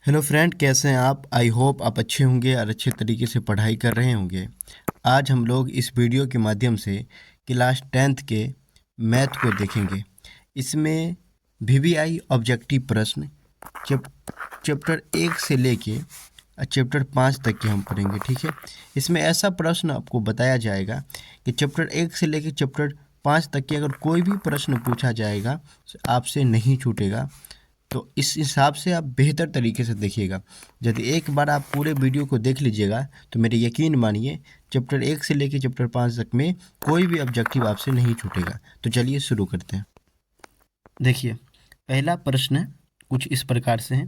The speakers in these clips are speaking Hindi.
हेलो फ्रेंड, कैसे हैं आप? आई होप आप अच्छे होंगे और अच्छे तरीके से पढ़ाई कर रहे होंगे। आज हम लोग इस वीडियो के माध्यम से क्लास 10th के मैथ को देखेंगे। इसमें वीवीआई ऑब्जेक्टिव प्रश्न चैप चैप्टर 1 से लेके चैप्टर 5 तक के हम पढ़ेंगे, ठीक है। इसमें ऐसा प्रश्न आपको बताया जाएगा कि चैप्टर 1 से लेके चैप्टर 5 तक के अगर कोई भी प्रश्न पूछा जाएगा आपसे नहीं छूटेगा। तो इस हिसाब से आप बेहतर तरीके से देखिएगा। यदि एक बार आप पूरे वीडियो को देख लीजिएगा तो मेरे यकीन मानिए चैप्टर 1 से लेकर चैप्टर 5 तक में कोई भी ऑब्जेक्टिव आपसे नहीं छूटेगा। तो चलिए शुरू करते हैं। देखिए, पहला प्रश्न कुछ इस प्रकार से है।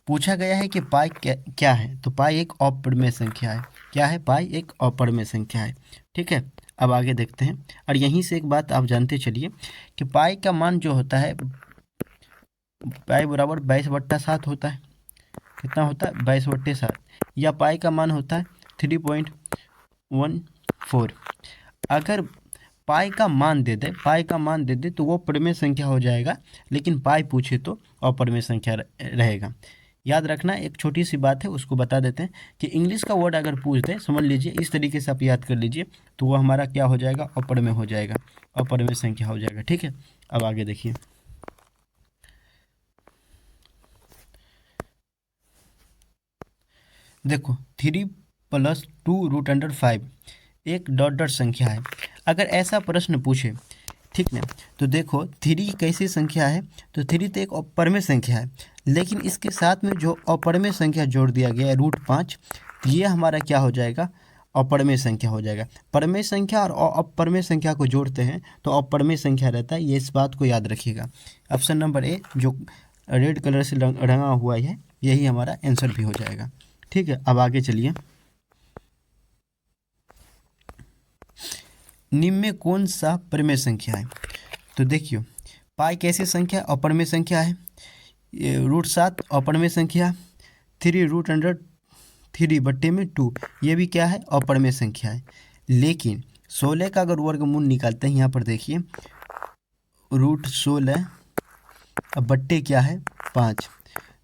पूछा गया है कि पाई क्या है। तो पाई एक अपरिमेय संख्या है। क्या है? पाई एक अपरिमेय संख्या है, ठीक है। अब आगे देखते हैं। और यहीं से एक बात आप जानते चलिए कि पाई का मान जो होता है, पाई बराबर 22/7 होता है। कितना होता है? 22/7। या पाई का मान होता है 3.14। अगर पाई का मान दे दे तो वो परिमेय संख्या हो जाएगा, लेकिन पाई पूछे तो अपरिमेय संख्या रहेगा। याद रखना, एक छोटी सी बात है उसको बता देते हैं कि इंग्लिश का वर्ड अगर पूछ दे, समझ लीजिए इस तरीके से आप याद कर लीजिए, तो वो हमारा क्या हो जाएगा? अपरिमेय हो जाएगा, अपरिमेय संख्या हो जाएगा, ठीक है। अब आगे देखिए। देखो, 3+2√5 एक डॉट डॉट संख्या है। अगर ऐसा प्रश्न पूछे, ठीक ना, तो देखो 3 कैसी संख्या है? तो 3 तो एक अपरिमेय संख्या है, लेकिन इसके साथ में जो अपरिमेय संख्या जोड़ दिया गया है √5, ये हमारा क्या हो जाएगा? अपरिमेय संख्या हो जाएगा। परिमेय संख्या और अपरिमेय संख्या को जोड़ते हैं तो अपरिमेय संख्या रहता है। ये इस बात को याद रखिएगा। ऑप्शन नंबर ए जो रेड कलर से रंगा हुआ है, यही हमारा आंसर भी हो जाएगा, ठीक है। अब आगे चलिए। निम्न में कौन सा परिमेय संख्या है? तो देखियो, पाई कैसी संख्या? अपरिमेय संख्या है। ये √7 अपरिमेय संख्या। 3√3/2 ये भी क्या है? अपरिमेय संख्या है। लेकिन 16 का अगर वर्गमूल निकालते हैं, यहाँ पर देखिए √16 अब बट्टे क्या है? 5।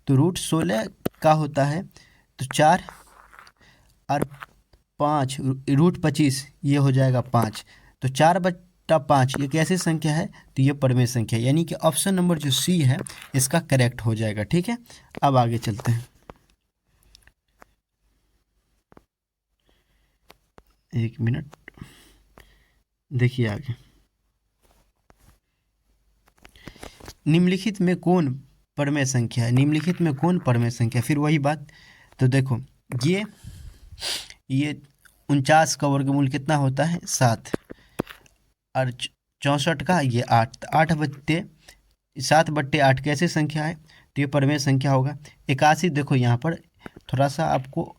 तो √16 का होता है तो 4 और 5 √25 ये हो जाएगा 5। तो 4/5 ये कैसी संख्या है? तो ये परिमेय संख्या, यानी कि ऑप्शन नंबर जो सी है इसका करेक्ट हो जाएगा, ठीक है। अब आगे चलते हैं। एक मिनट, देखिए आगे। निम्नलिखित में कौन परिमेय संख्या है? निम्नलिखित में कौन परिमेय संख्या? फिर वही बात। तो देखो, ये 49 का वर्गमूल कितना होता है? 7। और 64 का ये 8। 7/8 कैसे संख्या है? तो ये परिमेय संख्या होगा। 81, देखो यहाँ पर थोड़ा सा आपको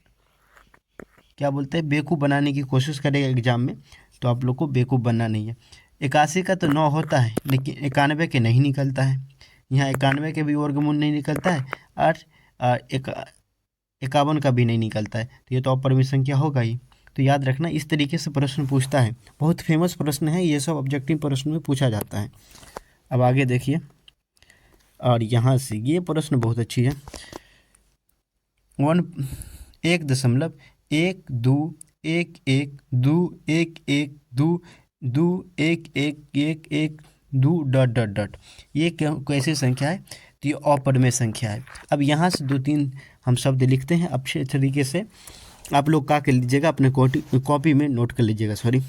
क्या बोलते हैं, बेवकूफ़ बनाने की कोशिश करेगा एग्जाम में, तो आप लोग को बेवकूफ़ बनना नहीं है। 81 का तो 9 होता है, लेकिन 91 के नहीं निकलता है। यहाँ 91 के भी वर्गमूल नहीं निकलता है, और 51 का भी नहीं निकलता है। तो ये तो अपरिमेय संख्या होगा ही। तो याद रखना, इस तरीके से प्रश्न पूछता है। बहुत फेमस प्रश्न है, ये सब ऑब्जेक्टिव प्रश्न में पूछा जाता है। अब आगे देखिए। और यहाँ से ये प्रश्न बहुत अच्छी है। 1.2 1 2 1 1 2 1 1 1 2 ... ये कैसी संख्या है? तो ये अपरिमेय संख्या है। अब यहाँ से 2-3 हम शब्द लिखते हैं अच्छे तरीके से। आप लोग क्या कर लीजिएगा, अपने कॉपी में नोट कर लीजिएगा। सॉरी,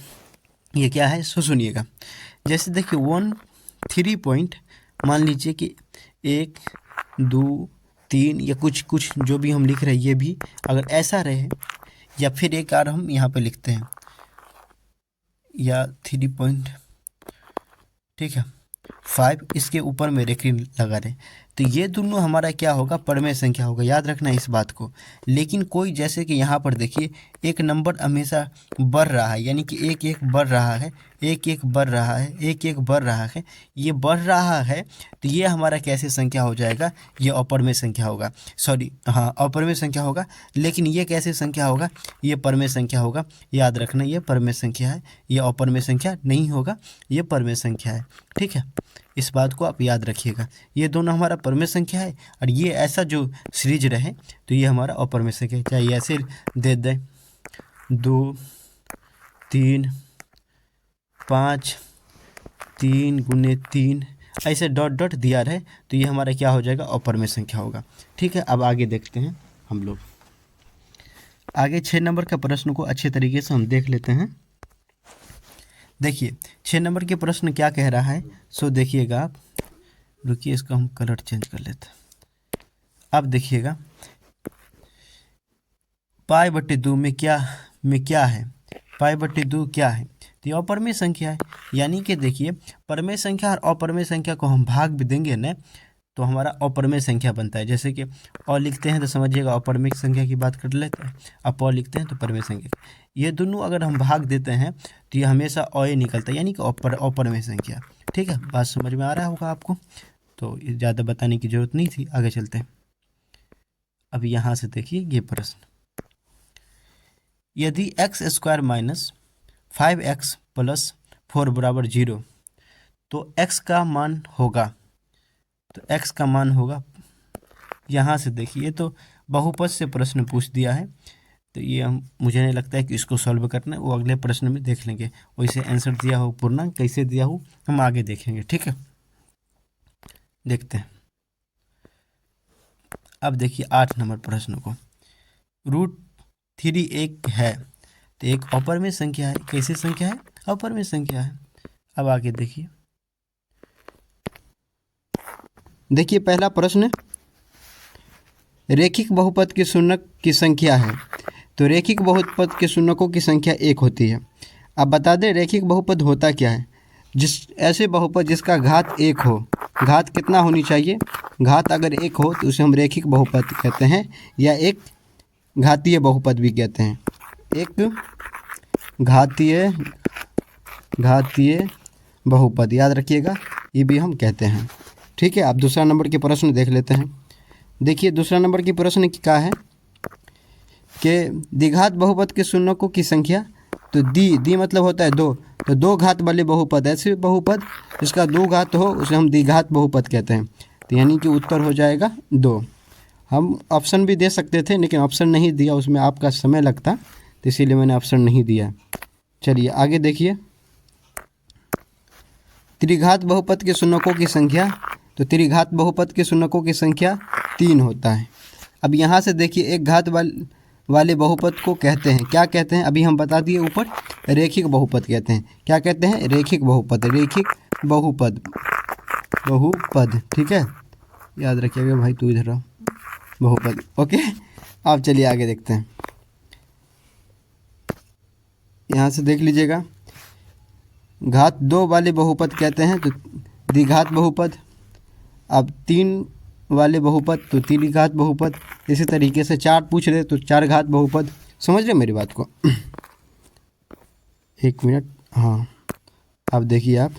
ये क्या है सो सुनिएगा। जैसे देखिए 3 पॉइंट, मान लीजिए कि 1 2 3 या कुछ जो भी हम लिख रहे हैं, ये भी अगर ऐसा रहे, या फिर एक और हम यहाँ पे लिखते हैं, या 3 पॉइंट, ठीक है, 5 इसके ऊपर में रेखी लगा रहे, तो ये दोनों हमारा क्या होगा? परिमेय संख्या होगा। याद रखना इस बात को। लेकिन कोई, जैसे कि यहाँ पर देखिए, एक नंबर हमेशा बढ़ रहा है, यानी कि 1 1 बढ़ रहा है, 1 1 बढ़ रहा है, 1 1 बढ़ रहा है, ये बढ़ रहा है, तो ये हमारा कैसे संख्या हो जाएगा? ये अपरिमेय संख्या होगा। सॉरी, हाँ, अपरिमेय संख्या होगा। लेकिन ये कैसे संख्या होगा? ये परिमेय संख्या होगा। याद रखना, ये परिमेय संख्या है, ये अपरिमेय संख्या नहीं होगा, ये परिमेय संख्या है, ठीक है। इस बात को आप याद रखिएगा। ये दोनों हमारा परमेय संख्या है और ये ऐसा जो सीरीज रहे तो ये हमारा अपरमेय संख्या है। चाहे ऐसे दे दें 2 3 5 3 गुने 3 ऐसे डॉट डॉट दिया रहे तो ये हमारा क्या हो जाएगा, अपरमेय संख्या होगा। ठीक है, अब आगे देखते हैं हम लोग। आगे 6 नंबर का प्रश्न को अच्छे तरीके से हम देख लेते हैं। देखिए 6 नंबर के प्रश्न क्या कह रहा है, सो देखिएगा आप, रुकिए इसका हम कलर चेंज कर लेते हैं। अब देखिएगा π/2 में क्या है, π/2 क्या है, तो ये अपरमेय संख्या है। यानी कि देखिए परमेय संख्या और अपरमेय संख्या को हम भाग भी देंगे ना तो हमारा अपरमेय संख्या बनता है। जैसे कि अ लिखते हैं तो समझिएगा अपरमेय संख्या की बात कर लेते हैं, अब प लिखते हैं तो परमेय संख्या। ये दोनों अगर हम भाग देते हैं तो ये हमेशा अ ही निकलता है, यानी कि अपरमेय संख्या। ठीक है, बात समझ में आ रहा होगा आपको, तो ज़्यादा बताने की ज़रूरत नहीं थी। आगे चलते हैं। अब यहाँ से देखिए ये प्रश्न, यदि x² - 5x + 4 = 0 तो x का मान होगा, तो x का मान होगा, यहाँ से देखिए तो बहुपद से प्रश्न पूछ दिया है, तो ये मुझे नहीं लगता है कि इसको सॉल्व करना है, वो अगले प्रश्न में देख लेंगे। वैसे आंसर दिया हो पूर्णांक कैसे दिया हो हम आगे देखेंगे। ठीक है, देखते हैं। अब देखिए 8 नंबर प्रश्न को, √3 एक है तो एक अपरमेय संख्या है। कैसी संख्या है, अपरमेय संख्या है। अब आगे देखिए, देखिए पहला प्रश्न, रेखिक बहुपद के शून्यक की संख्या है, तो रेखिक बहुपद के शून्यकों की संख्या 1 होती है। अब बता दें रेखिक बहुपद होता क्या है, जिस ऐसे बहुपद जिसका घात 1 हो। घात कितना होनी चाहिए, घात अगर 1 हो तो उसे हम रेखिक बहुपद कहते हैं, या एक घातीय बहुपद भी कहते हैं। एक घातीय बहुपद याद रखिएगा, ये भी हम कहते हैं। ठीक है, अब दूसरा नंबर के प्रश्न देख लेते हैं। देखिए दूसरा नंबर की प्रश्न क्या है कि द्विघात बहुपद के शून्यकों की संख्या, तो दी मतलब होता है 2, तो 2 घात वाले बहुपद, ऐसे बहुपद जिसका 2 घात हो उसे हम द्विघात बहुपद कहते हैं। तो यानी कि उत्तर हो जाएगा 2। हम ऑप्शन भी दे सकते थे लेकिन ऑप्शन नहीं दिया, उसमें आपका समय लगता, तो इसीलिए मैंने ऑप्शन नहीं दिया। चलिए आगे देखिए, त्रिघात बहुपद के शून्यकों की संख्या, तो त्रिघात बहुपद के शून्यकों की संख्या 3 होता है। अब यहाँ से देखिए एक घात वाले बहुपद को कहते हैं, क्या कहते हैं, अभी हम बता दिए ऊपर, रेखिक बहुपद कहते हैं। क्या कहते हैं, रेखिक बहुपद, रेखिक बहुपद, ठीक है, याद रखिएगा भाई, तू इधर रहो, बहुपद। ओके, अब चलिए आगे देखते हैं। यहाँ से देख लीजिएगा, घात 2 वाले बहुपद कहते हैं तो द्विघात बहुपद। अब 3 वाले बहुपद तो त्रिघात बहुपद। इसी तरीके से 4 पूछ रहे तो 4 घात बहुपद। समझ रहे मेरी बात को? 1 मिनट, हाँ। अब देखिए आप,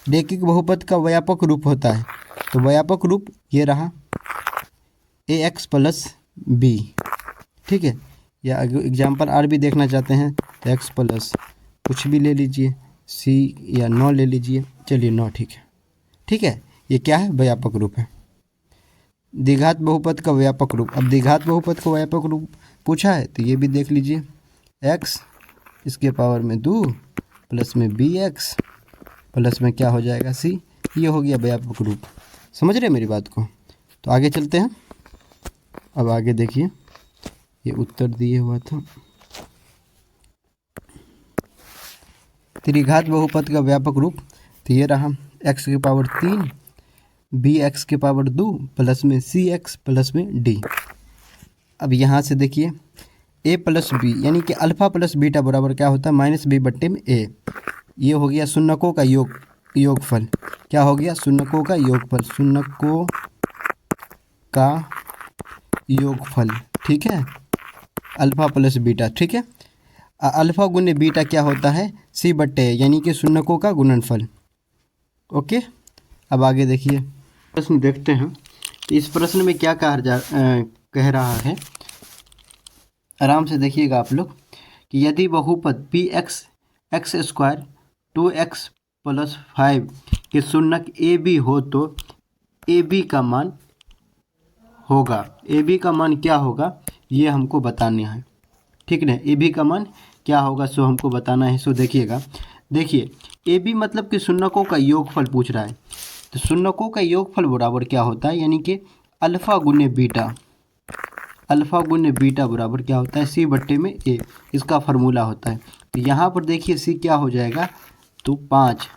रेखिक बहुपद का व्यापक रूप होता है, तो व्यापक रूप ये रहा ax + b। ठीक है, या एग्जाम्पल आर भी देखना चाहते हैं तो x प्लस कुछ भी ले लीजिए, c या 9 ले लीजिए। चलिए 9 ठीक है, ये क्या है, व्यापक रूप है। द्विघात बहुपद का व्यापक रूप, अब द्विघात बहुपद का व्यापक रूप पूछा है तो ये भी देख लीजिए, x इसके पावर में 2 प्लस में bx प्लस में क्या हो जाएगा c, ये हो गया व्यापक रूप। समझ रहे मेरी बात को? तो आगे चलते हैं। अब आगे देखिए, ये उत्तर दिए हुआ था, त्रिघात बहुपद का व्यापक रूप, तो ये रहा x की पावर 3 bx की पावर 2 प्लस में cx प्लस में d। अब यहाँ से देखिए a प्लस b यानी कि अल्फ़ा प्लस बीटा बराबर क्या होता है, -b/a। ये हो गया शून्यकों का योगफल। क्या हो गया, शून्यकों का योगफल, शून्यकों का योगफल। ठीक है, अल्फ़ा प्लस बीटा। ठीक है, अल्फ़ा गुने बीटा क्या होता है, c/a, यानी कि शून्यकों का गुणनफल। ओके, अब आगे देखिए प्रश्न देखते हैं। इस प्रश्न में क्या कह रहा है, आराम से देखिएगा आप लोग, कि यदि बहुपद px x² 2x + 5 कि शून्यक ए बी हो तो ए बी का मान होगा, ए बी का मान क्या होगा ये हमको बताना है। ठीक ना, ए बी का मान क्या होगा सो हमको बताना है। सो देखिएगा, देखिए ए बी मतलब कि शून्यकों का योगफल पूछ रहा है। तो शून्यकों का योगफल बराबर क्या होता है, यानी कि अल्फ़ा गुने बीटा, अल्फ़ा गुने बीटा बराबर क्या होता है सी बट्टे में ए, इसका फार्मूला होता है। तो यहाँ पर देखिए सी क्या हो जाएगा तो 5,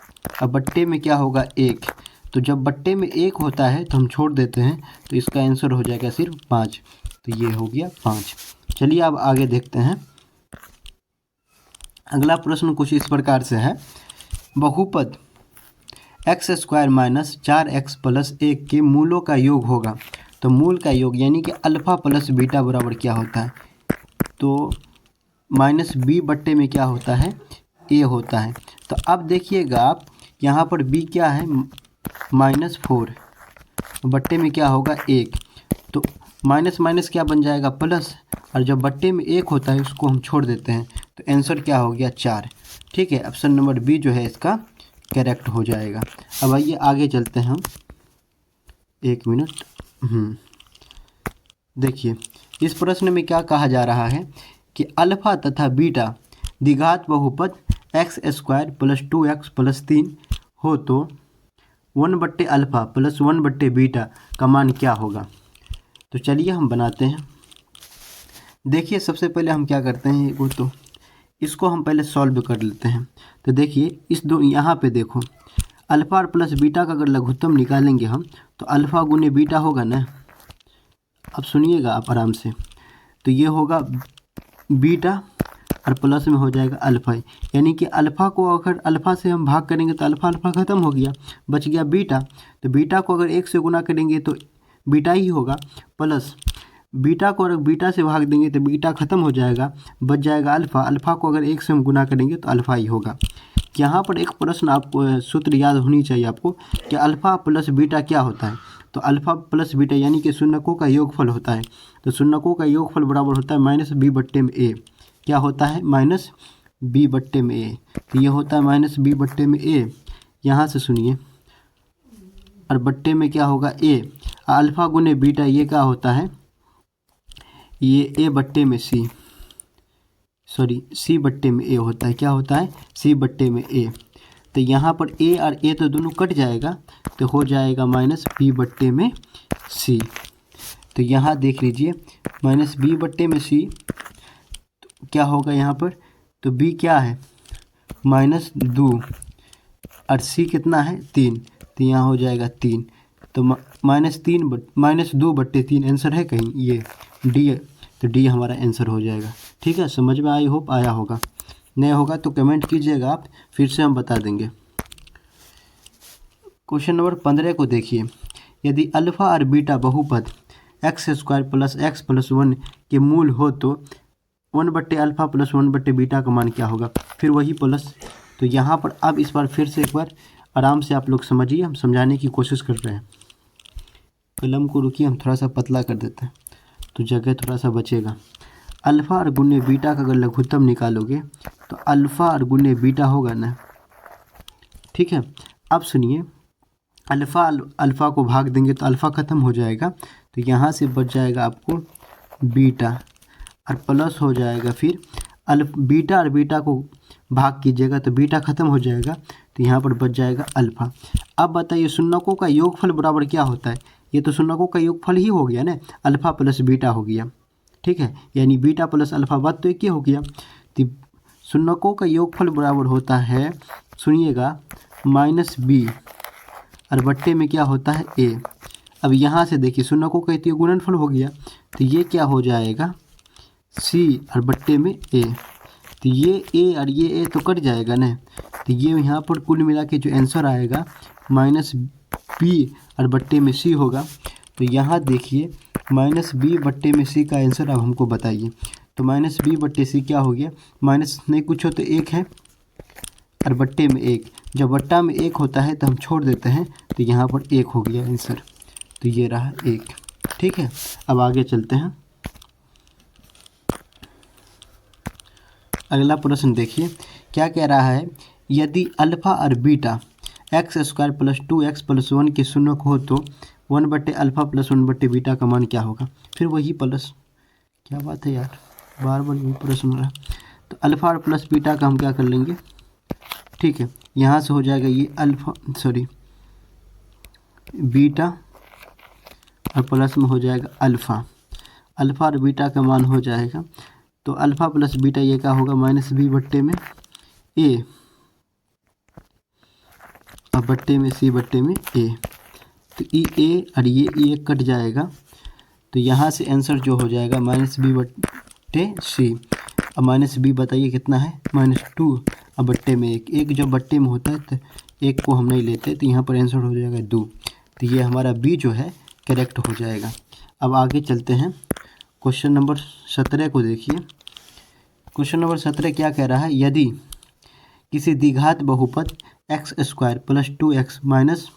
अब बट्टे में क्या होगा 1, तो जब बट्टे में 1 होता है तो हम छोड़ देते हैं, तो इसका आंसर हो जाएगा सिर्फ 5। तो ये हो गया 5। चलिए अब आगे देखते हैं। अगला प्रश्न कुछ इस प्रकार से है, बहुपद x square minus 4x plus 1 के मूलों का योग होगा। तो मूल का योग यानी कि अल्फ़ा प्लस बीटा बराबर क्या होता है, तो माइनस बी बट्टे में क्या होता है ए होता है। तो अब देखिएगा आप यहाँ पर बी क्या है -4 बट्टे में क्या होगा 1, तो माइनस माइनस क्या बन जाएगा प्लस, और जब बट्टे में 1 होता है उसको हम छोड़ देते हैं, तो आंसर क्या हो गया 4। ठीक है, ऑप्शन नंबर बी जो है इसका करेक्ट हो जाएगा। अब आइए आगे चलते हैं हम, 1 मिनट। देखिए इस प्रश्न में क्या कहा जा रहा है कि अल्फ़ा तथा बीटा द्विघात बहुपद x square plus 2x plus 3 हो तो 1 बट्टे अल्फ़ा प्लस 1 बट्टे बीटा का मान क्या होगा। तो चलिए हम बनाते हैं। देखिए सबसे पहले हम क्या करते हैं, वो तो इसको हम पहले सॉल्व कर लेते हैं। तो देखिए इस दो यहाँ पे देखो, अल्फ़ा प्लस बीटा का अगर लघुत्तम निकालेंगे हम तो अल्फ़ा गुने बीटा होगा ना। अब सुनिएगा आप आराम से, तो ये होगा बीटा और प्लस में हो जाएगा अल्फ़ा, यानी कि अल्फ़ा को अगर अल्फ़ा से हम भाग करेंगे तो अल्फ़ा अल्फ़ा ख़त्म हो गया, बच गया बीटा। तो बीटा को अगर 1 से गुना करेंगे तो बीटा ही होगा, प्लस बीटा को अगर बीटा से भाग देंगे तो बीटा ख़त्म हो जाएगा, बच जाएगा अल्फ़ा। अल्फ़ा को अगर 1 से हम गुना करेंगे तो अल्फ़ा ही होगा। यहाँ पर एक प्रश्न आपको सूत्र याद होनी चाहिए आपको कि अल्फ़ा प्लस बीटा क्या होता है। तो अल्फ़ा प्लस बीटा यानी कि शून्यकों का योगफल होता है। तो शून्यकों का योगफल बराबर होता है माइनस बी बट्टे में ए। क्या होता है माइनस बी बट्टे में ए, तो ये होता है माइनस बी बट्टे में ए। यहाँ से सुनिए, और बट्टे में क्या होगा ए, अल्फ़ा गुने बीटा ये क्या होता है, ये ए बट्टे में सी, सॉरी सी बट्टे में ए होता है। क्या होता है सी बट्टे में ए। तो यहाँ पर ए और ए तो दोनों कट जाएगा, तो हो जाएगा माइनस बी बट्टे में सी। तो यहाँ देख लीजिए माइनस बी बट्टे में सी, तो क्या होगा यहाँ पर, तो बी क्या है -2 और सी कितना है 3, तो यहाँ हो जाएगा 3। तो -2 बट्टे 3 आंसर है कहीं ये डी, तो डी हमारा आंसर हो जाएगा। ठीक है, समझ में आई होप आया होगा, नहीं होगा तो कमेंट कीजिएगा आप, फिर से हम बता देंगे। क्वेश्चन नंबर 15 को देखिए, यदि अल्फ़ा और बीटा बहुपद x square plus x plus 1 के मूल हो तो 1 बट्टे अल्फ़ा प्लस 1 बट्टे बीटा का मान क्या होगा। फिर वही प्लस, तो यहाँ पर अब इस बार फिर से एक बार आराम से आप लोग समझिए, हम समझाने की कोशिश कर रहे हैं। कलम को रुकिए, हम थोड़ा सा पतला कर देते हैं तो जगह थोड़ा सा बचेगा। अल्फ़ा और गुने बीटा का अगर लघुत्तम निकालोगे तो अल्फ़ा और गुने बीटा होगा ना। ठीक है, अब सुनिए, अल्फ़ा को भाग देंगे तो अल्फ़ा ख़त्म हो जाएगा, तो यहाँ से बच जाएगा आपको बीटा और प्लस हो जाएगा फिर बीटा और बीटा को भाग कीजिएगा तो बीटा ख़त्म हो जाएगा, तो यहाँ पर बच जाएगा अल्फ़ा। अब बताइए शून्यकों का योगफल बराबर क्या होता है, ये तो शून्यकों का योगफल ही हो गया ना, अल्फ़ा प्लस बीटा हो गया। ठीक है, यानी बीटा प्लस अल्फ़ा बात तो एक ही हो गया। तो शून्यकों का योगफल बराबर होता है, सुनिएगा, -b और बट्टे में क्या होता है a। अब यहाँ से देखिए शून्यकों का तो गुणनफल हो गया, तो ये क्या हो जाएगा c और बट्टे में a। तो ये a और ये a तो कट जाएगा ना, तो ये यहाँ पर कुल मिला के जो आंसर आएगा -b और बट्टे में c होगा। तो यहाँ देखिए -b बट्टे में c का आंसर अब हमको बताइए। तो -b बट्टे c क्या हो गया, माइनस नहीं कुछ हो तो 1 है और बट्टे में 1, जब बट्टा में 1 होता है तो हम छोड़ देते हैं, तो यहाँ पर 1 हो गया आंसर, तो ये रहा 1। ठीक है, अब आगे चलते हैं। अगला प्रश्न देखिए क्या कह रहा है, यदि अल्फ़ा और beta x square plus 2x plus 1 के शून्य हो तो 1/अल्फ़ा प्लस 1/बीटा का मान क्या होगा। फिर वही प्लस, क्या बात है यार, बार बार यही प्रश्न रहा। तो अल्फ़ा और प्लस बीटा का हम क्या कर लेंगे, ठीक है, यहाँ से हो जाएगा ये बीटा और प्लस में हो जाएगा अल्फ़ा। अल्फ़ा और बीटा का मान हो जाएगा, तो अल्फ़ा प्लस बीटा ये क्या होगा, -b/a और बट्टे में c/a। तो ए और ये कट जाएगा, तो यहाँ से आंसर जो हो जाएगा -b/c। अब -b बताइए कितना है, -2 और बट्टे में 1 जब बट्टे में होता है तो 1 को हम नहीं लेते, तो यहाँ पर आंसर हो जाएगा 2। तो ये हमारा बी जो है करेक्ट हो जाएगा। अब आगे चलते हैं, क्वेश्चन नंबर 17 को देखिए। क्वेश्चन नंबर 17 क्या कह रहा है, यदि किसी द्विघात बहुपद x² प्लस 2x माइनस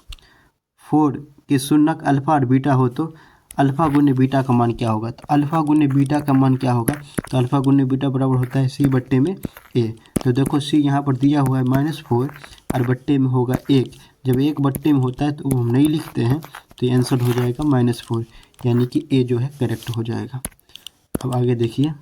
4 के शून्यक अल्फ़ा और बीटा हो तो अल्फ़ा गुण्य बीटा का मान क्या होगा। तो अल्फ़ा गुण्य बीटा का मान क्या होगा, तो अल्फ़ा गुण्य बीटा बराबर होता है c/a। तो देखो c यहाँ पर दिया हुआ है -4 और बट्टे में होगा 1। जब 1 बट्टे में होता है तो वो हम नहीं लिखते हैं, तो ये आंसर हो जाएगा -4, यानी कि a जो है करेक्ट हो जाएगा। अब आगे देखिए,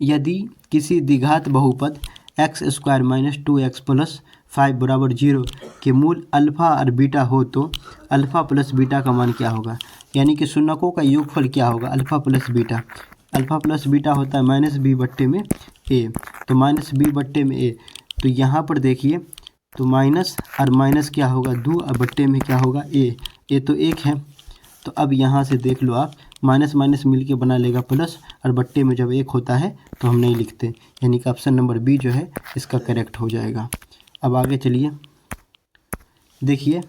यदि किसी द्विघात बहुपद x² माइनस 2x प्लस 5 बराबर 0 के मूल अल्फ़ा और बीटा हो तो अल्फ़ा प्लस बीटा का मान क्या होगा। यानी कि शून्यकों का योगफल क्या होगा, alpha plus beta. Alpha plus beta होता है -b/a, तो -b/a। तो यहाँ पर देखिए, तो माइनस और माइनस क्या होगा 2 और बट्टे में क्या होगा a तो 1 है। तो अब यहाँ से देख लो आप, माइनस माइनस मिल के बना लेगा प्लस, और बट्टे में जब 1 होता है तो हम नहीं लिखते, यानी कि ऑप्शन नंबर बी जो है इसका करेक्ट हो जाएगा। अब आगे चलिए, देखिए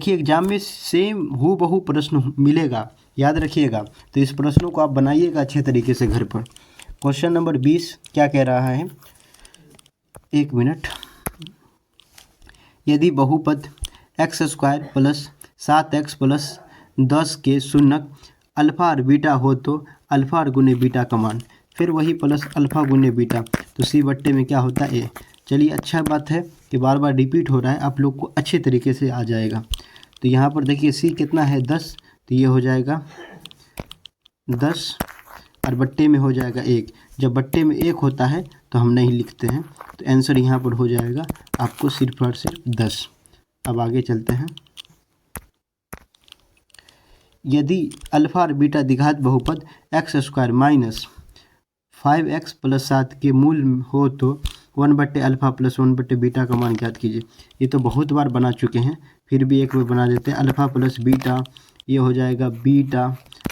एग्जाम में सेम हूबहू प्रश्न मिलेगा, याद रखिएगा। तो इस प्रश्नों को आप बनाइएगा अच्छे तरीके से घर पर। क्वेश्चन नंबर 20 क्या कह रहा है, 1 मिनट। यदि बहुपद x² प्लस 7x प्लस 10 के शून्यक अल्फ़ा और बीटा हो तो अल्फ़ा और गुने बीटा का मान। फिर वही प्लस अल्फ़ा गुने बीटा, तो c/बट्टे में क्या होता है a। चलिए, अच्छा बात है कि बार बार रिपीट हो रहा है, आप लोग को अच्छे तरीके से आ जाएगा। तो यहाँ पर देखिए c कितना है 10, तो ये हो जाएगा 10 और बट्टे में हो जाएगा 1। जब बट्टे में 1 होता है तो हम नहीं लिखते हैं, तो आंसर यहाँ पर हो जाएगा आपको सिर्फ और सिर्फ 10। अब आगे चलते हैं, यदि अल्फ़ा और बीटा द्विघात बहुपद x² माइनस 5x प्लस 7 के मूल हो तो 1/अल्फ़ा प्लस 1/बीटा का मान ज्ञात कीजिए। ये तो बहुत बार बना चुके हैं, फिर भी एक बार बना देते हैं। अल्फ़ा प्लस बीटा, ये हो जाएगा बीटा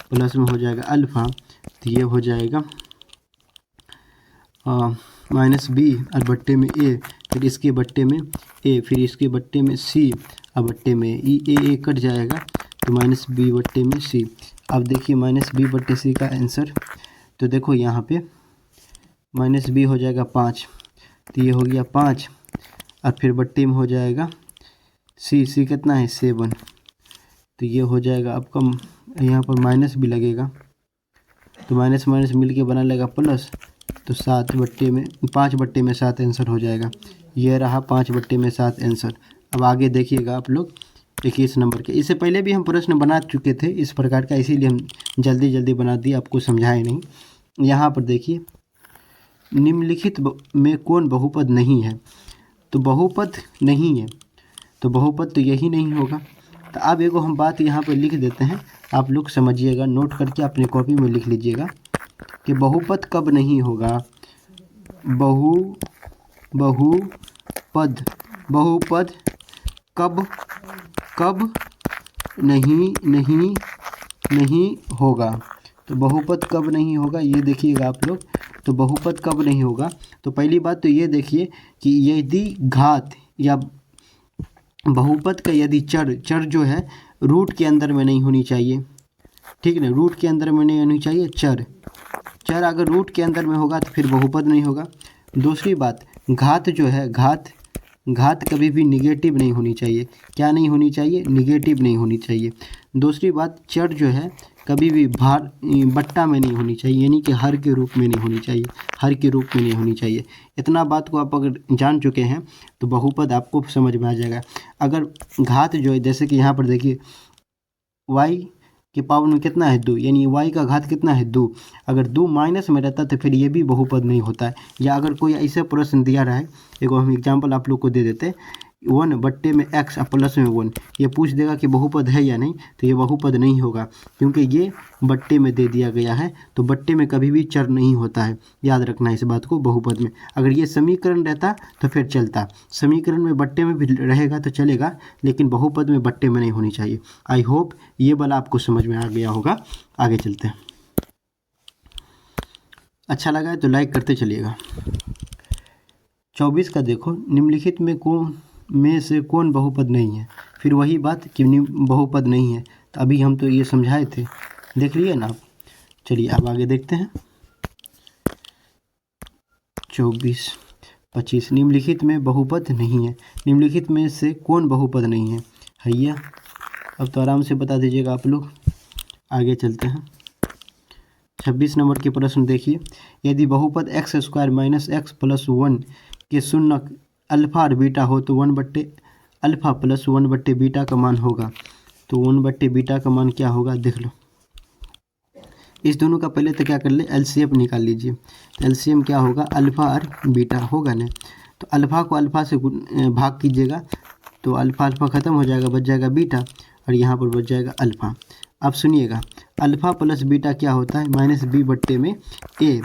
प्लस में हो जाएगा अल्फ़ा, तो ये हो जाएगा -b और बट्टे में a, फिर इसके बट्टे में a, फिर इसके बट्टे में c और बट्टे में a कट जाएगा, तो -b/c। अब देखिए -b/c का आंसर, तो देखो यहाँ पे -b हो जाएगा 5, तो ये हो गया 5 और फिर बट्टे में हो जाएगा c कितना है 7, तो ये हो जाएगा आपका, यहाँ पर माइनस भी लगेगा, तो माइनस माइनस मिल के बना लेगा प्लस, तो 5/7 आंसर हो जाएगा। ये रहा 5/7 आंसर। अब आगे देखिएगा आप लोग 21 नंबर के, इससे पहले भी हम प्रश्न बना चुके थे इस प्रकार का, इसीलिए हम जल्दी जल्दी बना दिए, आपको समझाए नहीं। यहाँ पर देखिए, निम्नलिखित में कौन बहुपद नहीं है, तो बहुपद नहीं है, तो बहुपद तो यही नहीं होगा। तो अब एगो हम बात यहाँ पर लिख देते हैं, आप लोग समझिएगा, नोट करके अपनी कॉपी में लिख लीजिएगा कि बहुपद कब नहीं होगा। बहुपद कब नहीं होगा। तो बहुपद कब नहीं होगा ये देखिएगा आप लोग। तो बहुपद कब नहीं होगा, तो पहली बात तो ये देखिए कि यदि घात या बहुपद का यदि चर जो है रूट के अंदर में नहीं होनी चाहिए, ठीक है ना, रूट के अंदर में नहीं होनी चाहिए। चर अगर रूट के अंदर में होगा तो फिर बहुपद नहीं होगा। दूसरी बात, घात जो है, घात कभी भी निगेटिव नहीं होनी चाहिए। क्या नहीं होनी चाहिए, निगेटिव नहीं होनी चाहिए। दूसरी बात, चर जो है कभी भी बट्टा में नहीं होनी चाहिए, यानी कि हर के रूप में नहीं होनी चाहिए, हर के रूप में नहीं होनी चाहिए। इतना बात को आप अगर जान चुके हैं तो बहुपद आपको समझ में आ जाएगा। अगर घात जो है, जैसे कि यहाँ पर देखिए y के पावर में कितना है 2, यानी y का घात कितना है 2। अगर 2 माइनस में रहता तो फिर ये भी बहुपद नहीं होता है। या अगर कोई ऐसे प्रश्न दिया रहा है, एगो हम एग्जांपल आप लोग को दे देते, 1 बट्टे में x और प्लस में 1, ये पूछ देगा कि बहुपद है या नहीं, तो ये बहुपद नहीं होगा, क्योंकि ये बट्टे में दे दिया गया है। तो बट्टे में कभी भी चर नहीं होता है, याद रखना इस बात को बहुपद में। अगर ये समीकरण रहता तो फिर चलता, समीकरण में बट्टे में भी रहेगा तो चलेगा, लेकिन बहुपद में बट्टे में नहीं होनी चाहिए। आई होप ये वाला आपको समझ में आ गया होगा। आगे चलते हैं। अच्छा लगा है तो लाइक करते चलिएगा। 24 का देखो, निम्नलिखित में से कौन बहुपद नहीं है। फिर वही बात कि बहुपद नहीं है, तो अभी हम तो ये समझाए थे, देख लिए ना आप। चलिए अब आगे देखते हैं। 24, 25, निम्नलिखित में बहुपद नहीं है। निम्नलिखित में से कौन बहुपद नहीं है भैया, अब तो आराम से बता दीजिएगा आप लोग। आगे चलते हैं। 26 नंबर के प्रश्न देखिए, यदि बहुपद x square minus x plus 1 के शून्यक अल्फा और बीटा हो तो 1 बट्टे अल्फा प्लस 1 बट्टे बीटा का मान होगा। तो 1 बट्टे बीटा का मान क्या होगा देख लो। इस दोनों का पहले तो क्या कर ले, एलसीएम निकाल लीजिए। तो एलसीएम क्या होगा, अल्फा और बीटा होगा ना। तो अल्फा को अल्फा से भाग कीजिएगा, तो अल्फा अल्फा ख़त्म हो जाएगा, बच जाएगा बीटा, और यहाँ पर बच जाएगा अल्फा। अब सुनिएगा, अल्फा प्लस बीटा क्या होता है, माइनस बी बट्टे में ए,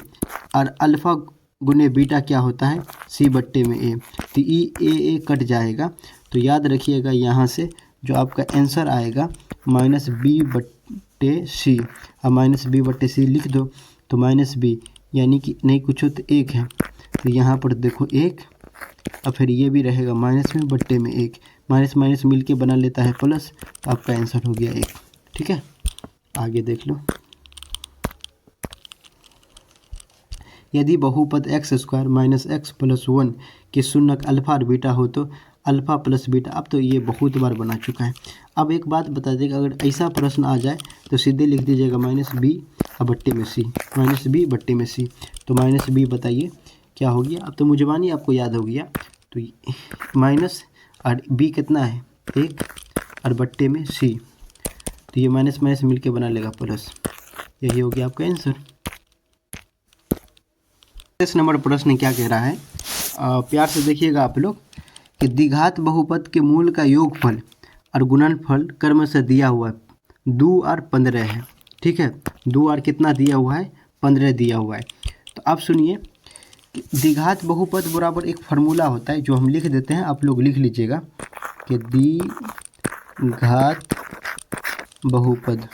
और अल्फा गुने बीटा क्या होता है, सी बट्टे में ए। तो ए कट जाएगा, तो याद रखिएगा यहाँ से जो आपका आंसर आएगा माइनस बी बट्टे सी। अब माइनस बी बट्टे सी लिख दो, तो माइनस बी यानी कि नहीं कुछ हो तो एक है, तो यहाँ पर देखो एक, और फिर ये भी रहेगा माइनस में बट्टे में एक, माइनस माइनस मिल के बना लेता है प्लस, तो आपका आंसर हो गया एक। ठीक है, आगे देख लो। यदि बहुपद x square minus x plus 1 के शून्यक अल्फा और बीटा हो तो अल्फा प्लस बीटा। अब तो ये बहुत बार बना चुका है। अब एक बात बता देगा, अगर ऐसा प्रश्न आ जाए तो सीधे लिख दीजिएगा माइनस बी बट्टे में सी, माइनस बी बट्टे में सी। तो माइनस बी बताइए क्या हो गया, अब तो मुझबानी आपको याद हो गया। तो माइनस और बी कितना है एक, और बट्टे में सी, तो ये माइनस माइनस मिल के बना लेगा प्लस, यही हो गया आपका आंसर। इस नंबर प्रश्न क्या कह रहा है, प्यार से देखिएगा आप लोग, कि द्विघात बहुपद के मूल का योगफल और गुणनफल क्रम से दिया हुआ है 2 और 15 है। ठीक है, 2 और कितना दिया हुआ है, 15 दिया हुआ है। तो आप सुनिए, द्विघात बहुपद बराबर एक फार्मूला होता है जो हम लिख देते हैं, आप लोग लिख लीजिएगा कि द्विघात बहुपद।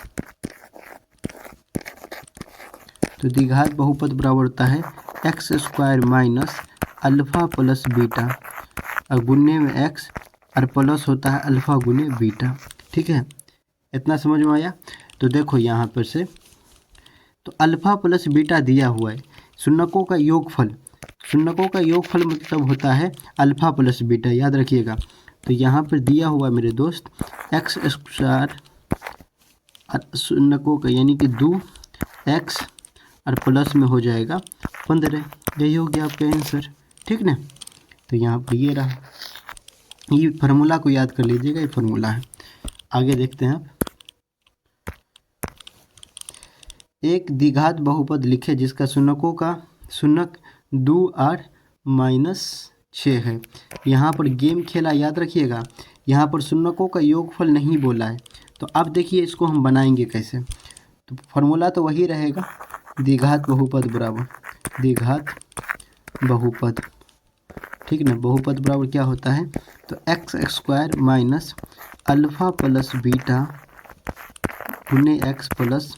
तो द्विघात बहुपद बराबर होता है x square minus alpha plus beta, और गुने में एक्स और प्लस होता है अल्फ़ा गुने बीटा। ठीक है, इतना समझ में आया। तो देखो यहाँ पर से, तो अल्फ़ा प्लस बीटा दिया हुआ है, शून्यकों का योगफल, शून्यकों का योगफल मतलब होता है अल्फ़ा प्लस बीटा, याद रखिएगा। तो यहाँ पर दिया हुआ मेरे दोस्त एक्स स्क्वायर शून्यकों का यानी कि 2x और प्लस में हो जाएगा 15, यही हो गया आपका आंसर। ठीक ना, तो यहाँ पर ये रहा, ये फार्मूला को याद कर लीजिएगा, ये फार्मूला है। आगे देखते हैं आप, एक द्विघात बहुपद लिखे जिसका शून्यकों का शून्यक 2 और -6 है। यहाँ पर गेम खेला, याद रखिएगा, यहाँ पर शून्यकों का योगफल नहीं बोला है। तो अब देखिए इसको हम बनाएंगे कैसे। तो फार्मूला तो वही रहेगा, द्विघात बहुपद बराबर द्विघात बहुपद। ठीक ना, बहुपद बराबर क्या होता है, तो x square minus alpha plus beta गुने एक्स प्लस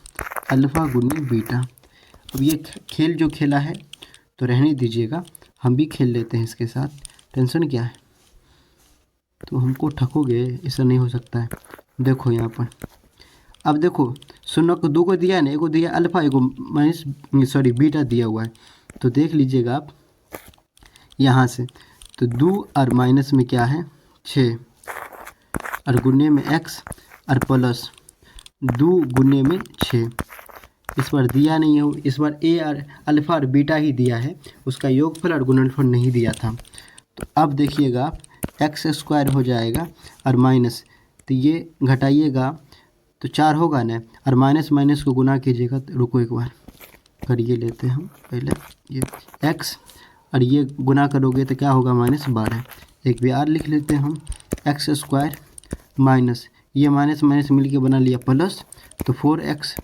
अल्फ़ा गुने बीटा। अब ये खेल जो खेला है तो रहने दीजिएगा, हम भी खेल लेते हैं इसके साथ, टेंशन क्या है। तो हमको ठकोगे, ऐसा नहीं हो सकता है। देखो यहाँ पर, अब देखो शून्य को 2 को दिया है ना, एगो दिया अल्फ़ा, एगो बीटा दिया हुआ है। तो देख लीजिएगा आप यहाँ से, तो 2 और माइनस में क्या है 6, और गुने में x और प्लस, 2 गुने में 6। इस बार दिया नहीं है, इस बार ए और अल्फ़ा और बीटा ही दिया है, उसका योगफल और गुणनफल नहीं दिया था। तो अब देखिएगा आप एक्स स्क्वायर हो जाएगा और माइनस, तो ये घटाइएगा तो 4 होगा ना, और माइनस माइनस को गुना कीजिएगा। तो रुको एक बार, कर ये लेते हैं हम पहले, ये एक्स और ये गुना करोगे तो क्या होगा, -12। एक भी आर लिख लेते हैं हम, एक्स स्क्वायर माइनस ये माइनस माइनस मिल के बना लिया प्लस, तो 4x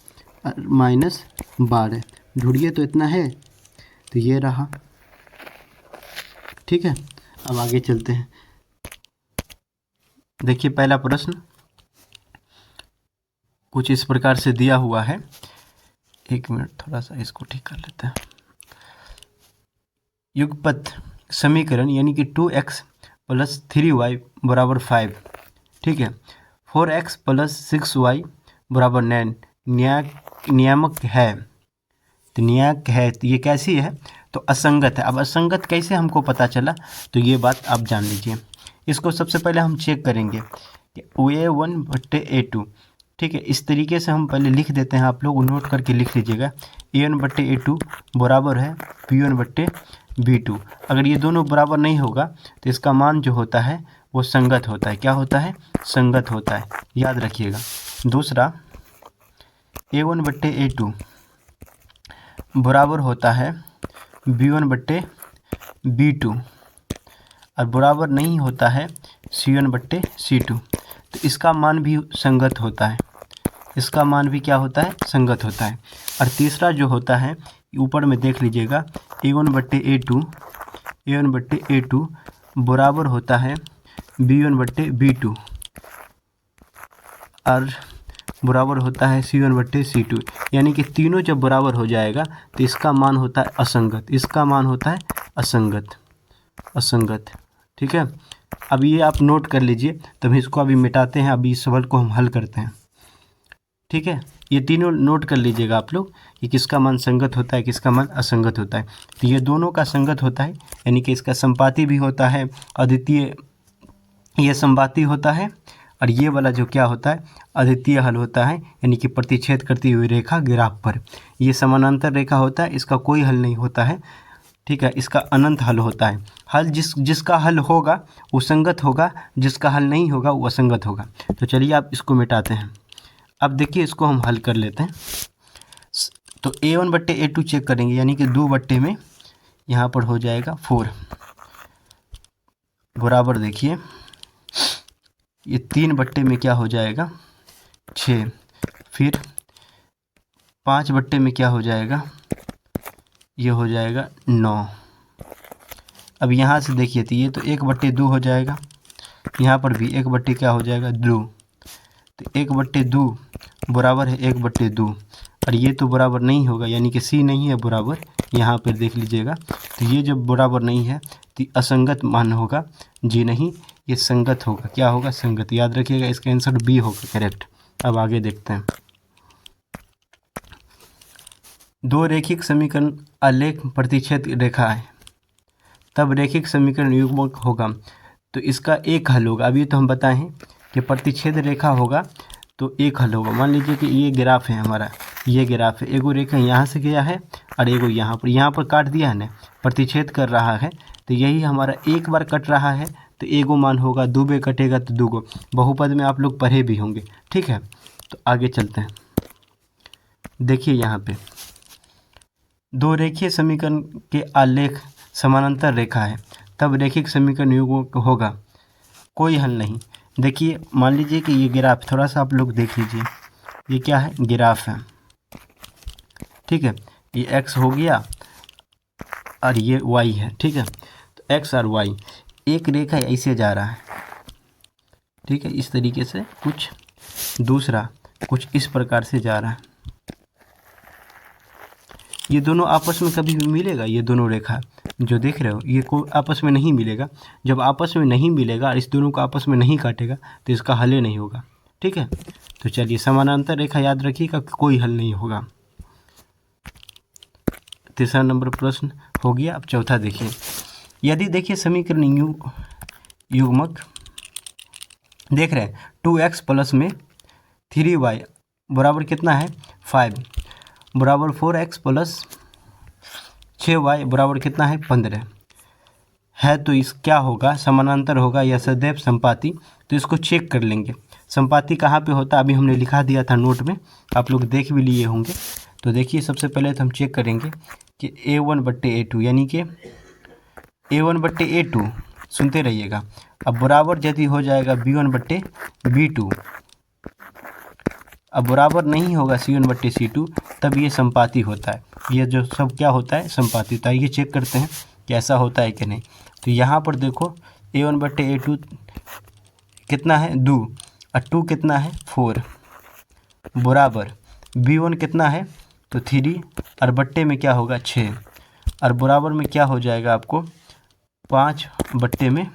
-12। ढूंढिए तो इतना है, तो ये रहा। ठीक है, अब आगे चलते हैं। देखिए पहला प्रश्न कुछ इस प्रकार से दिया हुआ है। एक मिनट, थोड़ा सा इसको ठीक कर लेते हैं। युगपत समीकरण यानी कि 2x + 3y = 5। ठीक है, 4x + 6y = 9 नियामक है। तो नियामक है तो ये कैसी है, तो असंगत है। अब असंगत कैसे हमको पता चला, तो ये बात आप जान लीजिए। इसको सबसे पहले हम चेक करेंगे कि A1/A2। ठीक है, इस तरीके से हम पहले लिख देते हैं, आप लोग नोट करके लिख लीजिएगा। A1/A2 बराबर है B1/B2। अगर ये दोनों बराबर नहीं होगा तो इसका मान जो होता है वो संगत होता है। क्या होता है, संगत होता है, याद रखिएगा। दूसरा, A1/A2 बराबर होता है B1/B2 और बराबर नहीं होता है C1/C2। तो इसका मान भी संगत होता है, इसका मान भी क्या होता है, संगत होता है। और तीसरा जो होता है, ऊपर में देख लीजिएगा, A1/A2 बराबर होता है B1/B2 और बराबर होता है C1/C2। यानी कि तीनों जब बराबर हो जाएगा तो इसका मान होता है असंगत, इसका मान होता है असंगत। ठीक है, अब ये आप नोट कर लीजिए। तभी इसको अभी मिटाते हैं, अभी इस सवाल को हम हल करते हैं। ठीक है, ये तीनों नोट कर लीजिएगा आप लोग कि किसका मान संगत होता है, किसका मान असंगत होता है। तो ये दोनों का संगत होता है, यानी कि इसका संपाती भी होता है, अद्वितीय ये संपाती होता है, और ये वाला जो क्या होता है, अद्वितीय हल होता है, यानी कि प्रतिच्छेद करती हुई रेखा ग्राफ पर। ये समानांतर रेखा होता है, इसका कोई हल नहीं होता है। ठीक है, इसका अनंत हल होता है। हल जिसका हल होगा वो संगत होगा, जिसका हल नहीं होगा वो असंगत होगा। तो चलिए आप इसको मिटाते हैं। अब देखिए इसको हम हल कर लेते हैं। तो A1/A2 चेक करेंगे, यानी कि 2 बट्टे में यहाँ पर हो जाएगा 4 बराबर, देखिए ये 3 बट्टे में क्या हो जाएगा 6, फिर 5 बट्टे में क्या हो जाएगा, ये हो जाएगा 9। अब यहाँ से देखिए तो ये तो 1/2 हो जाएगा, यहाँ पर भी 1 क्या हो जाएगा 2। तो 1/2 बराबर है 1/2, और ये तो बराबर नहीं होगा, यानी कि C नहीं है बराबर। यहाँ पर देख लीजिएगा, तो ये जब बराबर नहीं है तो असंगत मान होगा, जी नहीं, ये संगत होगा। क्या होगा, संगत। याद रखिएगा, इसका आंसर B होगा करेक्ट। अब आगे देखते हैं। दो रेखिक समीकरण आलेख प्रतिच्छेद रेखा है, तब रेखिक समीकरण युग्मक होगा। तो इसका एक हल होगा। अभी तो हम बताए हैं कि प्रतिच्छेद रेखा होगा तो एक हल होगा। मान लीजिए कि ये ग्राफ है हमारा, ये ग्राफ है, एगो रेखा यहाँ से गया है और एगो यहाँ पर काट दिया है ना, प्रतिच्छेद कर रहा है। तो यही हमारा एक बार कट रहा है तो एगो मान होगा, 2 बार कटेगा तो 2 गो। बहुपद में आप लोग पढ़े भी होंगे। ठीक है, तो आगे चलते हैं। देखिए यहाँ पे दो रेखीय समीकरण के आलेख समानांतर रेखा है, तब रेखिक समीकरण युग्मक होगा। कोई हल नहीं। देखिए मान लीजिए कि ये ग्राफ, थोड़ा सा आप लोग देख लीजिए, ये क्या है, ग्राफ है। ठीक है, ये x हो गया और ये y है। ठीक है, तो x और y एक रेखा ऐसे जा रहा है। ठीक है, इस तरीके से कुछ, दूसरा कुछ इस प्रकार से जा रहा है। ये दोनों आपस में कभी भी मिलेगा, ये दोनों रेखा जो देख रहे हो ये को आपस में नहीं मिलेगा। जब आपस में नहीं मिलेगा और इस दोनों को आपस में नहीं काटेगा तो इसका हल ही नहीं होगा। ठीक है, तो चलिए समानांतर रेखा याद रखिएगा, कोई हल नहीं होगा। तीसरा नंबर प्रश्न हो गया। अब चौथा देखिए, यदि देखिए समीकरण युग्मक देख रहे हैं 2x प्लस में 3y बराबर कितना है 5 बराबर 4x प्लस 6y बराबर कितना है 15 है। तो इस क्या होगा, समानांतर होगा या सदैव संपाती। तो इसको चेक कर लेंगे संपाती कहाँ पे होता है, अभी हमने लिखा दिया था नोट में, आप लोग देख भी लिए होंगे। तो देखिए सबसे पहले तो हम चेक करेंगे कि A1/A2 यानी कि A1/A2 सुनते रहिएगा। अब बराबर यदि हो जाएगा B1/B2, अब बराबर नहीं होगा C1/C2, तब ये संपाती होता है। ये जो सब क्या होता है, संपाती होता है। ये चेक करते हैं कि ऐसा होता है कि नहीं। तो यहाँ पर देखो A1/A2 कितना है 2 और 2 कितना है 4 बराबर B1 कितना है तो 3 और बट्टे में क्या होगा 6 और बराबर में क्या हो जाएगा आपको 5/15।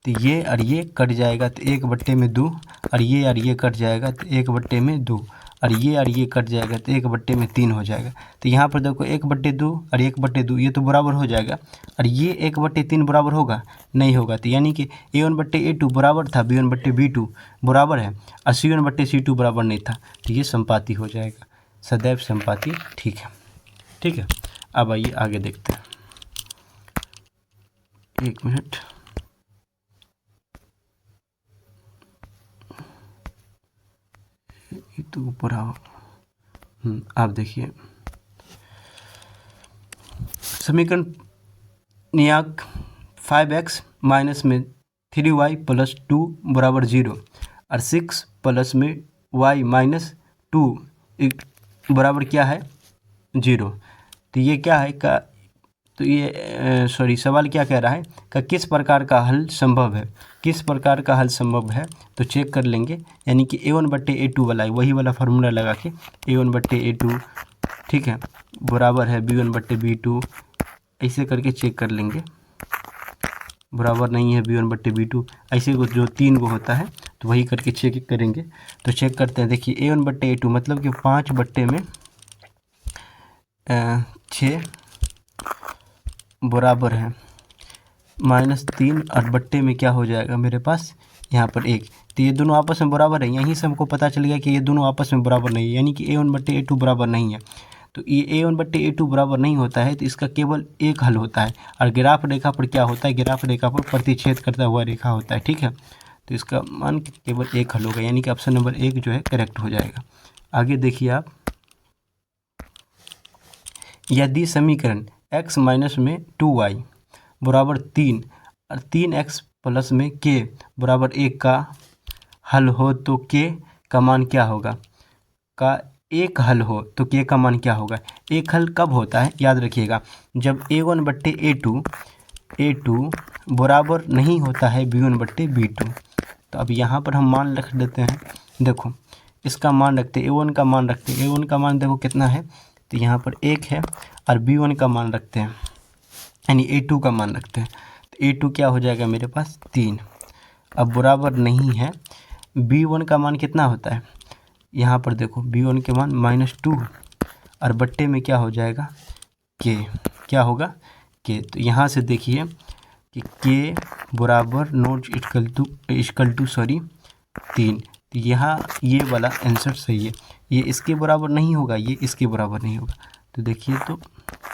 तो ये और ये कट जाएगा तो 1/2 और ये कट जाएगा तो 1/2 और ये कट जाएगा तो 1/3 हो जाएगा। तो यहाँ पर देखो 1/2 और 1/2 ये तो बराबर हो जाएगा और ये 1/3 बराबर होगा नहीं होगा। तो यानी कि A1/A2 बराबर था B1/B2 बराबर है और C1/C2 बराबर नहीं था। तो ये संपाती हो जाएगा, सदैव संपाती। ठीक है, ठीक है। अब आइए आगे देखते हैं। एक मिनट, तो ऊपर आओ। आप देखिए समीकरण नियाक 5x माइनस में 3y प्लस 2 बराबर 0 और 6 प्लस में y माइनस 2 बराबर क्या है 0। तो ये क्या है का, तो ये सवाल क्या कह रहा है कि किस प्रकार का हल संभव है, किस प्रकार का हल संभव है। तो चेक कर लेंगे, यानी कि A1/A2 वाला है, वही वाला फार्मूला लगा के A1/A2 ठीक है बराबर है B1/B2, ऐसे करके चेक कर लेंगे। बराबर नहीं है B1/B2, ऐसे को जो 3 को होता है तो वही करके चेक करेंगे। तो चेक करते हैं, देखिए A1/A2 मतलब कि 5/6 बराबर है -3 और बट्टे में क्या हो जाएगा मेरे पास यहाँ पर 1। तो ये दोनों आपस में बराबर है, यहीं से हमको पता चल गया कि ये दोनों आपस में बराबर नहीं है, यानी कि A1/A2 बराबर नहीं है। तो ये A1/A2 बराबर नहीं होता है तो इसका केवल एक हल होता है। और ग्राफ रेखा पर क्या होता है, ग्राफ रेखा पर प्रतिच्छेद करता हुआ रेखा होता है। ठीक है, तो इसका मान केवल एक हल होगा, यानी कि ऑप्शन नंबर 1 जो है करेक्ट हो जाएगा। आगे देखिए आप, यदि समीकरण x माइनस में 2y बराबर 3 और 3x प्लस में k बराबर 1 का हल हो तो k का मान क्या होगा, का एक हल हो तो k का मान क्या होगा। एक हल कब होता है याद रखिएगा, जब A1/A2 बराबर नहीं होता है B1/B2। तो अब यहाँ पर हम मान रख देते हैं, देखो इसका मान रखते हैं A1 का मान रखते हैं, A1 का मान देखो कितना है तो यहाँ पर 1 है और B1 का मान रखते हैं यानी A2 का मान रखते हैं। तो A2 क्या हो जाएगा मेरे पास 3। अब बराबर नहीं है, B1 का मान कितना होता है, यहाँ पर देखो B1 के मान -2 और बट्टे में क्या हो जाएगा K, क्या होगा K। तो यहाँ से देखिए कि K बराबर नॉट इक्वल टू 3। तो यहाँ ये वाला आंसर सही है, ये इसके बराबर नहीं होगा, ये इसके बराबर नहीं होगा। तो देखिए तो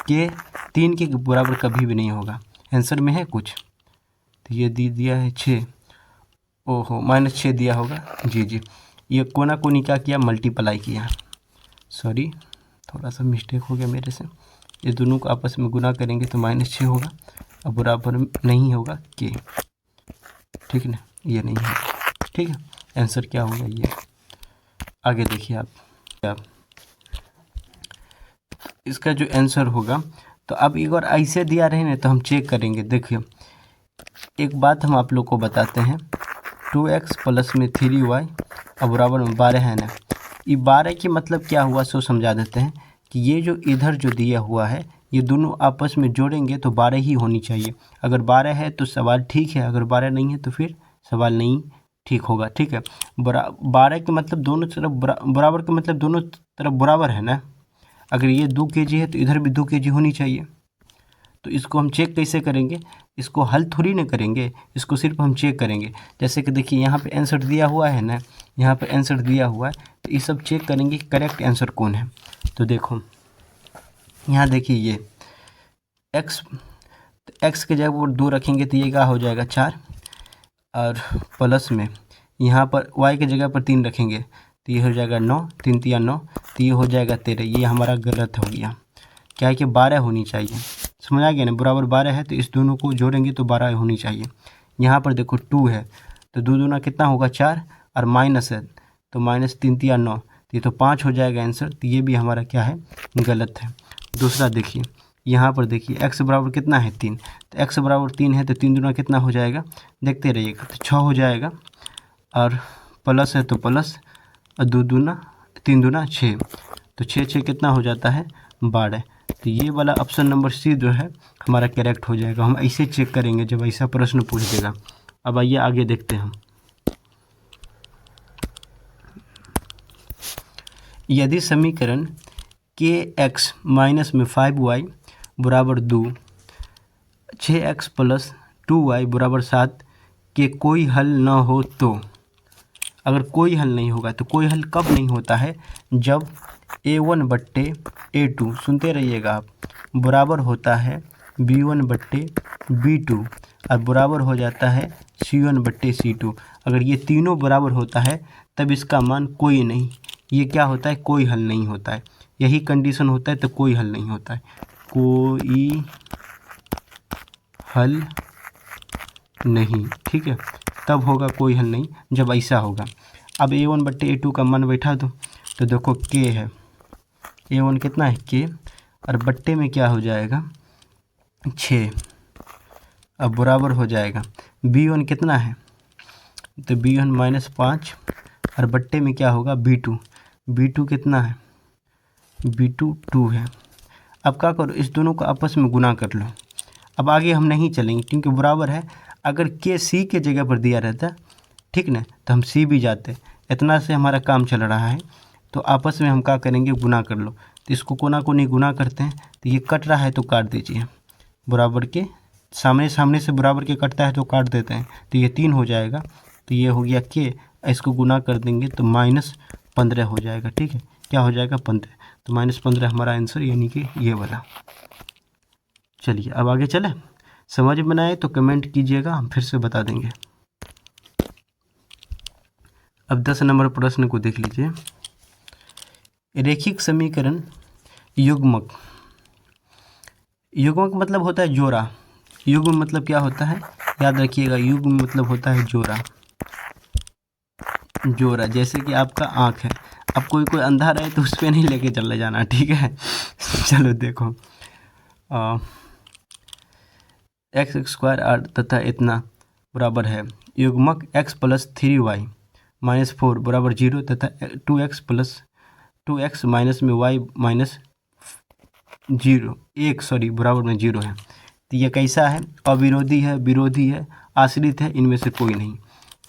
K 3 के बराबर कभी भी नहीं होगा, आंसर में है कुछ। तो ये दिया है 6, ओहो -6 दिया होगा जी, ये कोना कोनी क्या किया मल्टीप्लाई किया, सॉरी थोड़ा सा मिस्टेक हो गया मेरे से। ये दोनों को आपस में गुना करेंगे तो -6 होगा और बराबर नहीं होगा K, ठीक है ना, ये नहीं है। ठीक है, आंसर क्या होगा ये। आगे देखिए आप इसका जो आंसर होगा, तो अब एक बार ऐसे दिया रहे ना तो हम चेक करेंगे। देखिए एक बात हम आप लोग को बताते हैं, 2x प्लस में 3y अब बराबर में 12 है ना, ये 12 की मतलब क्या हुआ सो समझा देते हैं कि ये जो इधर जो दिया हुआ है ये दोनों आपस में जोड़ेंगे तो 12 ही होनी चाहिए। अगर 12 है तो सवाल ठीक है, अगर 12 नहीं है तो फिर सवाल नहीं ठीक होगा। ठीक है, 12 के मतलब दोनों तरफ बराबर के मतलब दोनों तरफ बराबर है ना। अगर ये 2 kg है तो इधर भी 2 kg होनी चाहिए। तो इसको हम चेक कैसे करेंगे, इसको हल थोड़ी ना करेंगे, इसको सिर्फ हम चेक करेंगे। जैसे कि देखिए यहाँ पे आंसर दिया हुआ है ना, यहाँ पे आंसर दिया हुआ है, तो ये सब चेक करेंगे कि करेक्ट आंसर कौन है। तो देखो यहाँ देखिए ये एक्स के जगह पर 2 रखेंगे तो ये क्या हो जाएगा 4, और प्लस में यहाँ पर वाई के जगह पर 3 रखेंगे तो ये हो जाएगा 9, 3 तिया 9, तो ये हो जाएगा 13। ये हमारा गलत हो गया, क्या है कि 12 होनी चाहिए, समझ आ गया ना, बराबर 12 है तो इस दोनों को जोड़ेंगे तो 12 होनी चाहिए। यहाँ पर देखो 2 है तो 2 दूना कितना होगा 4, और माइनस है तो माइनस 3 तिया 9, तो ये तो 5 हो जाएगा आंसर, तो ये भी हमारा क्या है, गलत है। दूसरा देखिए यहाँ पर देखिए x बराबर कितना है 3, तो x बराबर 3 है तो 3 दूना कितना हो जाएगा, देखते रहिएगा, तो 6 हो जाएगा, और प्लस है तो प्लस, और 2 दूना 3 दूना 6, तो 6 कितना हो जाता है 12। तो ये वाला ऑप्शन नंबर सी जो है हमारा करेक्ट हो जाएगा। हम ऐसे चेक करेंगे जब ऐसा प्रश्न पूछ देगा। अब आइए आगे देखते हैं हम। यदि समीकरण के एक्स माइनस में 5y बराबर 2, 6x प्लस 2y बराबर 7 के कोई हल न हो, तो अगर कोई हल नहीं होगा तो कोई हल कब नहीं होता है, जब a1/a2, सुनते रहिएगा आप, बराबर होता है b1/b2 और बराबर हो जाता है c1/c2। अगर ये तीनों बराबर होता है तब इसका मान कोई नहीं, ये क्या होता है, कोई हल नहीं होता है। यही कंडीशन होता है तो कोई हल नहीं होता है, कोई हल नहीं, ठीक है, तब होगा कोई हल नहीं जब ऐसा होगा। अब a1/a2 का मान बैठा दो, तो देखो k है, a1 कितना है k, और बट्टे में क्या हो जाएगा 6, अब बराबर हो जाएगा b1 कितना है, तो b1 -5, और बट्टे में क्या होगा b2 कितना है, b2 2 है। अब क्या करो, इस दोनों को आपस में गुना कर लो। अब आगे हम नहीं चलेंगे क्योंकि बराबर है, अगर के सी के जगह पर दिया रहता, ठीक ना, तो हम सी भी जाते। इतना से हमारा काम चल रहा है, तो आपस में हम क्या करेंगे, गुना कर लो। तो इसको कोना को नहीं गुना करते हैं, तो ये कट रहा है तो काट दीजिए, बराबर के सामने से बराबर के कटता है तो काट देते हैं, तो ये 3 हो जाएगा, तो ये हो गया के, इसको गुना कर देंगे तो -15 हो जाएगा, ठीक है, क्या हो जाएगा 15, तो -15 हमारा आंसर, यानी कि ये वाला। चलिए अब आगे चले, समझ में आए तो कमेंट कीजिएगा, हम फिर से बता देंगे। अब 10 नंबर प्रश्न को देख लीजिए। रेखिक समीकरण युग्मक मतलब होता है जोड़ा, युग्म मतलब क्या होता है, याद रखिएगा, युग्म मतलब होता है जोड़ा। जैसे कि आपका आँख है, अब कोई अंधा रहे तो उस पर नहीं लेके चले जाना, ठीक है। चलो देखो, x² r तथा इतना बराबर है युग्मक x + 3y - 4 बराबर 0 तथा 2x माइनस में y -0 बराबर में 0 है। तो ये कैसा है, अविरोधी है, विरोधी है, आश्रित है, इनमें से कोई नहीं।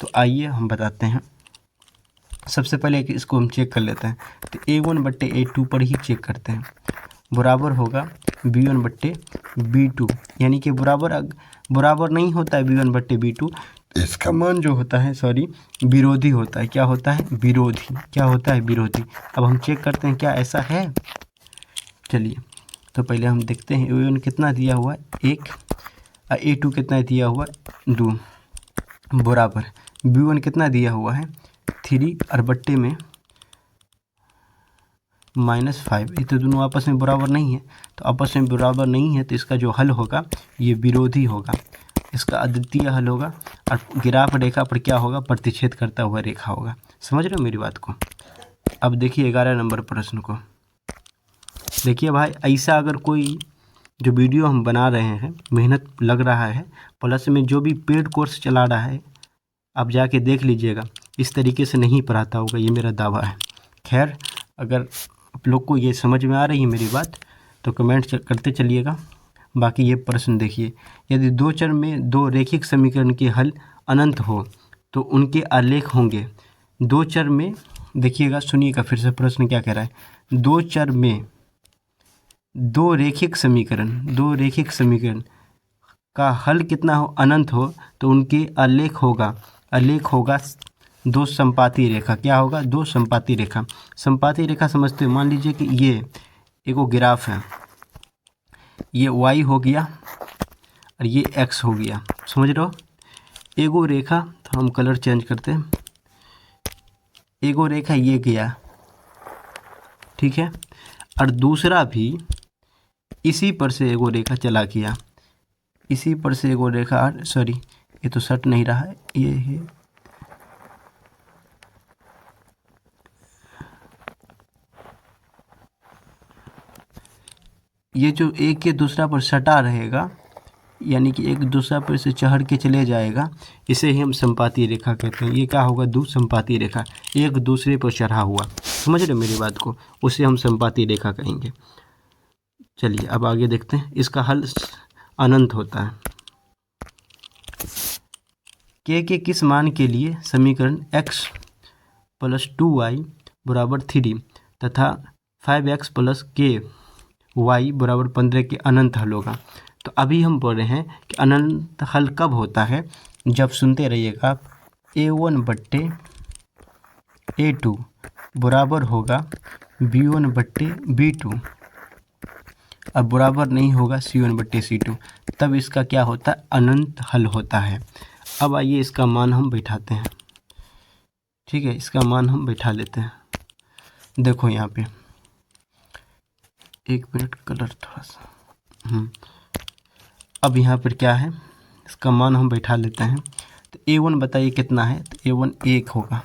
तो आइए हम बताते हैं। सबसे पहले इसको हम चेक कर लेते हैं, तो a1/a2 पर ही चेक करते हैं, बराबर होगा b1/b2, यानी कि बराबर नहीं होता है b1/b2, इसका मान जो होता है विरोधी होता है। क्या होता है, विरोधी, क्या होता है, विरोधी। अब हम चेक करते हैं क्या ऐसा है। चलिए तो पहले हम देखते हैं a1 कितना दिया हुआ है 1, और a2 कितना दिया हुआ है 2, बराबर b1 कितना दिया हुआ है 3, और बट्टे में -5। ये तो दोनों आपस में बराबर नहीं है, तो आपस में बराबर नहीं है तो इसका जो हल होगा ये विरोधी होगा, इसका अद्वितीय हल होगा, और ग्राफ रेखा पर क्या होगा, प्रतिच्छेद करता हुआ रेखा होगा। समझ रहे हो मेरी बात को। अब देखिए 11 नंबर प्रश्न को। देखिए भाई, ऐसा अगर कोई जो वीडियो हम बना रहे हैं, मेहनत लग रहा है, प्लस में जो भी पेड कोर्स चला रहा है, आप जाके देख लीजिएगा, इस तरीके से नहीं पढ़ाता होगा, ये मेरा दावा है। खैर, अगर आप लोग को ये समझ में आ रही है मेरी बात तो कमेंट करते चलिएगा। बाकी ये प्रश्न देखिए, यदि 2 चर में 2 रेखिक समीकरण के हल अनंत हो तो उनके आलेख होंगे। 2 चर में, देखिएगा, सुनिएगा फिर से प्रश्न क्या कह रहा है। 2 चर में दो रेखिक समीकरण का हल कितना हो, अनंत हो, तो उनके आलेख होगा दो संपाती रेखा। क्या होगा? दो संपाती रेखा। संपाती रेखा समझते हो? मान लीजिए कि ये एगो ग्राफ है, ये y हो गया और ये x हो गया, समझ रहे हो? एगो रेखा, तो हम कलर चेंज करते हैं, एगो रेखा ये गया, ठीक है, और दूसरा भी इसी पर से एगो रेखा चला गया, इसी पर से एगो रेखा, सॉरी ये तो सट नहीं रहा है, ये है, ये जो एक के दूसरा पर सटा रहेगा, यानी कि एक दूसरा पर से चढ़ के चले जाएगा, इसे ही हम संपाती रेखा कहते हैं। ये क्या होगा? दो संपाती रेखा, एक दूसरे पर चढ़ा हुआ, समझ रहे मेरी बात को? उसे हम संपाती रेखा कहेंगे। चलिए अब आगे देखते हैं। इसका हल अनंत होता है। के किस मान के लिए समीकरण x + 2y = 3 तथा 5x + k y = 15 के अनंत हल होगा। तो अभी हम बोल रहे हैं कि अनंत हल कब होता है? जब, सुनते रहिएगा आप, a1/a2 बराबर होगा b1/b2 अब बराबर नहीं होगा c1/c2, तब इसका क्या होता है? अनंत हल होता है। अब आइए इसका मान हम बैठाते हैं, ठीक है, इसका मान हम बैठा लेते हैं। देखो यहाँ पे, एक मिनट, कलर थोड़ा सा, अब यहाँ पर क्या है, इसका मान हम बैठा लेते हैं। तो a1 बताइए कितना है? तो a1 1 होगा,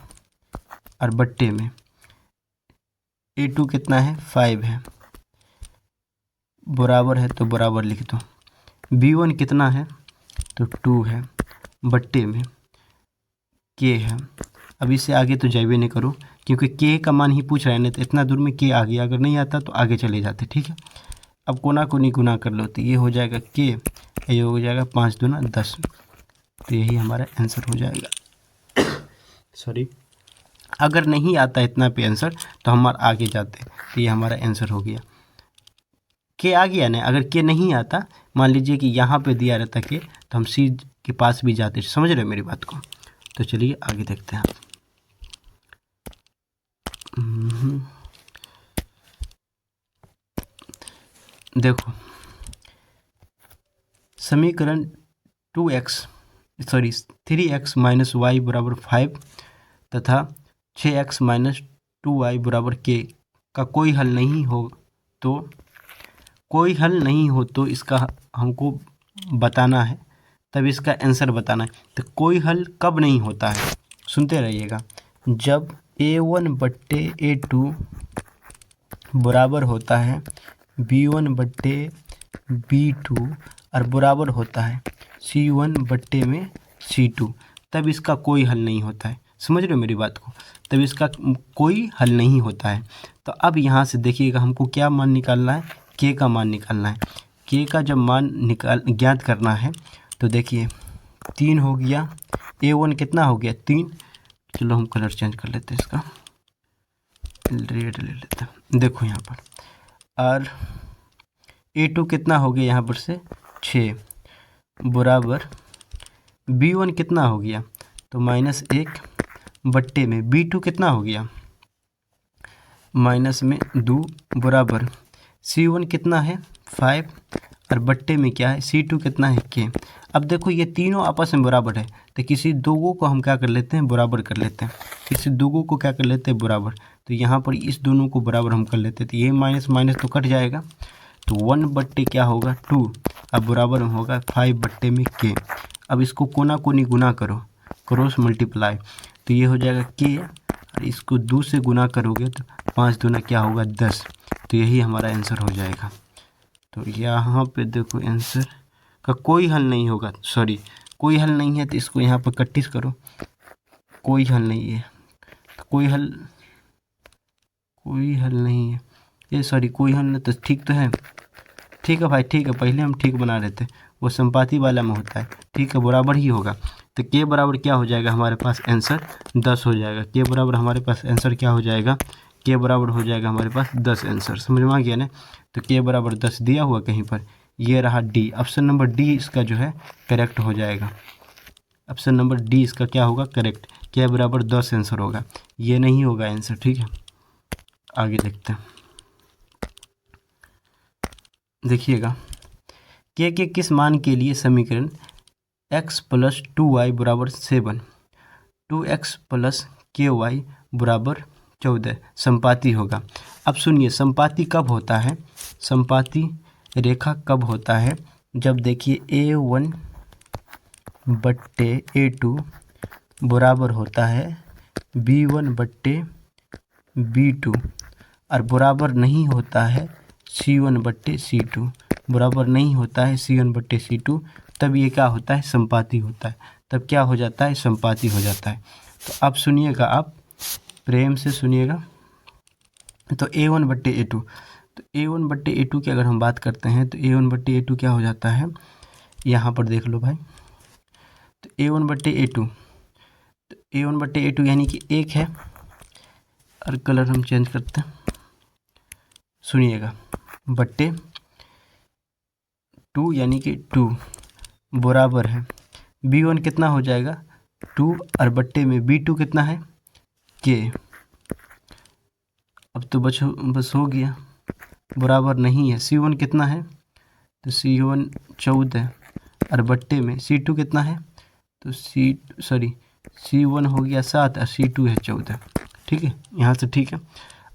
और बट्टे में a2 कितना है? 5 है, बराबर है तो बराबर लिख दो। b1 कितना है? तो 2 है, बट्टे में k है। अब इससे आगे तो जाइए नहीं करो, क्योंकि k का मान ही पूछ रहा है, नहीं तो इतना दूर में k आ गया, अगर नहीं आता तो आगे चले जाते, ठीक है। अब कोना कोनी गुना कर लो, तो ये हो जाएगा k, ये हो जाएगा 5 दूना 10, तो यही हमारा आंसर हो जाएगा। सॉरी, अगर नहीं आता इतना पे आंसर तो हम आगे जाते, तो ये हमारा आंसर हो गया। के आ गया ना, अगर के नहीं आता, मान लीजिए कि यहाँ पे दिया रहता के, तो हम सी के पास भी जाते, समझ रहे हो मेरी बात को? तो चलिए आगे देखते हैं। देखो, समीकरण 3x - y = 5 तथा 6x - 2y = k का कोई हल नहीं हो तो इसका हमको बताना है, तब इसका आंसर बताना है। तो कोई हल कब नहीं होता है? सुनते रहिएगा। जब a1/a2 बराबर होता है b1/b2 और बराबर होता है c1/c2, तब इसका कोई हल नहीं होता है। समझ रहे हो मेरी बात को? तब इसका कोई हल नहीं होता है। तो अब यहाँ से देखिएगा, हमको क्या मान निकालना है? के का मान निकालना है। के का जब मान ज्ञात करना है, तो देखिए 3 हो गया, a1 कितना हो गया? 3। चलो हम कलर चेंज कर लेते हैं, इसका रेड ले लेते हैं। देखो यहाँ पर, और a2 कितना हो गया यहाँ पर से? 6 बराबर b1 कितना हो गया? तो -1 बट्टे में b2 कितना हो गया? -2 बराबर c1 कितना है? 5 और बट्टे में क्या है? c2 कितना है? k। अब देखो ये तीनों आपस में बराबर है, तो किसी दोगों को हम क्या कर लेते हैं? बराबर कर लेते हैं। किसी दोगों को क्या कर लेते हैं? बराबर। तो यहाँ पर इस दोनों को बराबर हम कर लेते हैं, तो ये माइनस माइनस तो कट जाएगा, तो 1 बट्टे क्या होगा? 2, अब बराबर होगा 5 बट्टे में k। अब इसको कोना कोनी गुना करो, क्रॉस मल्टीप्लाई, तो ये हो जाएगा k, और इसको 2 से गुना करोगे तो 5 दूना क्या होगा? 10, तो यही हमारा आंसर हो जाएगा। तो यहाँ पे देखो, आंसर का कोई हल नहीं होगा, सॉरी कोई हल नहीं है, तो इसको यहाँ पर 31 करो, कोई हल नहीं है, कोई हल नहीं है, ये सॉरी कोई हल नहीं, तो ठीक तो है, ठीक है भाई, ठीक है, पहले हम ठीक बना रहे थे, वो संपाती वाला में होता है, ठीक है, बराबर ही होगा। तो के बराबर क्या हो जाएगा हमारे पास? आंसर 10 हो जाएगा। के बराबर हमारे पास आंसर क्या हो जाएगा? के बराबर हो जाएगा हमारे पास 10 आंसर। समझ में आ गया ना। तो के बराबर 10 दिया हुआ कहीं पर, ये रहा डी। ऑप्शन नंबर डी इसका जो है करेक्ट हो जाएगा। ऑप्शन नंबर डी इसका क्या होगा, करेक्ट। के बराबर 10 आंसर होगा, ये नहीं होगा आंसर। ठीक है, आगे देखते हैं। देखिएगा, के किस मान के लिए समीकरण x प्लस 2y बराबर 7, 2x प्लस ky बराबर 14 संपाती होगा। अब सुनिए, संपाती कब होता है, संपाती रेखा कब होता है, जब देखिए A1 बट्टे A2 बराबर होता है B1 बट्टे B2 और बराबर नहीं होता है C1 बट्टे C2, बराबर नहीं होता है C1 बट्टे C2, तब ये क्या होता है, संपाती होता है। तब क्या हो जाता है, संपाती हो जाता है। तो आप सुनिएगा, आप प्रेम से सुनिएगा। तो A1 बट्टे A2, तो A1 बट्टे A2 की अगर हम बात करते हैं तो A1 बट्टे A2 क्या हो जाता है, यहाँ पर देख लो भाई। तो A1 बट्टे A2, तो A1 बट्टे A2 यानी कि 1 है, और कलर हम चेंज करते हैं, सुनिएगा, बट्टे 2 यानी कि 2 बराबर है B1 कितना हो जाएगा 2, और बट्टे में B2 कितना है के। अब तो बस हो गया, बराबर नहीं है। C1 कितना है, तो C1 14, और बट्टे में C2 कितना है, तो C1 हो गया 7 और C2 है 14। ठीक है, यहाँ से ठीक है।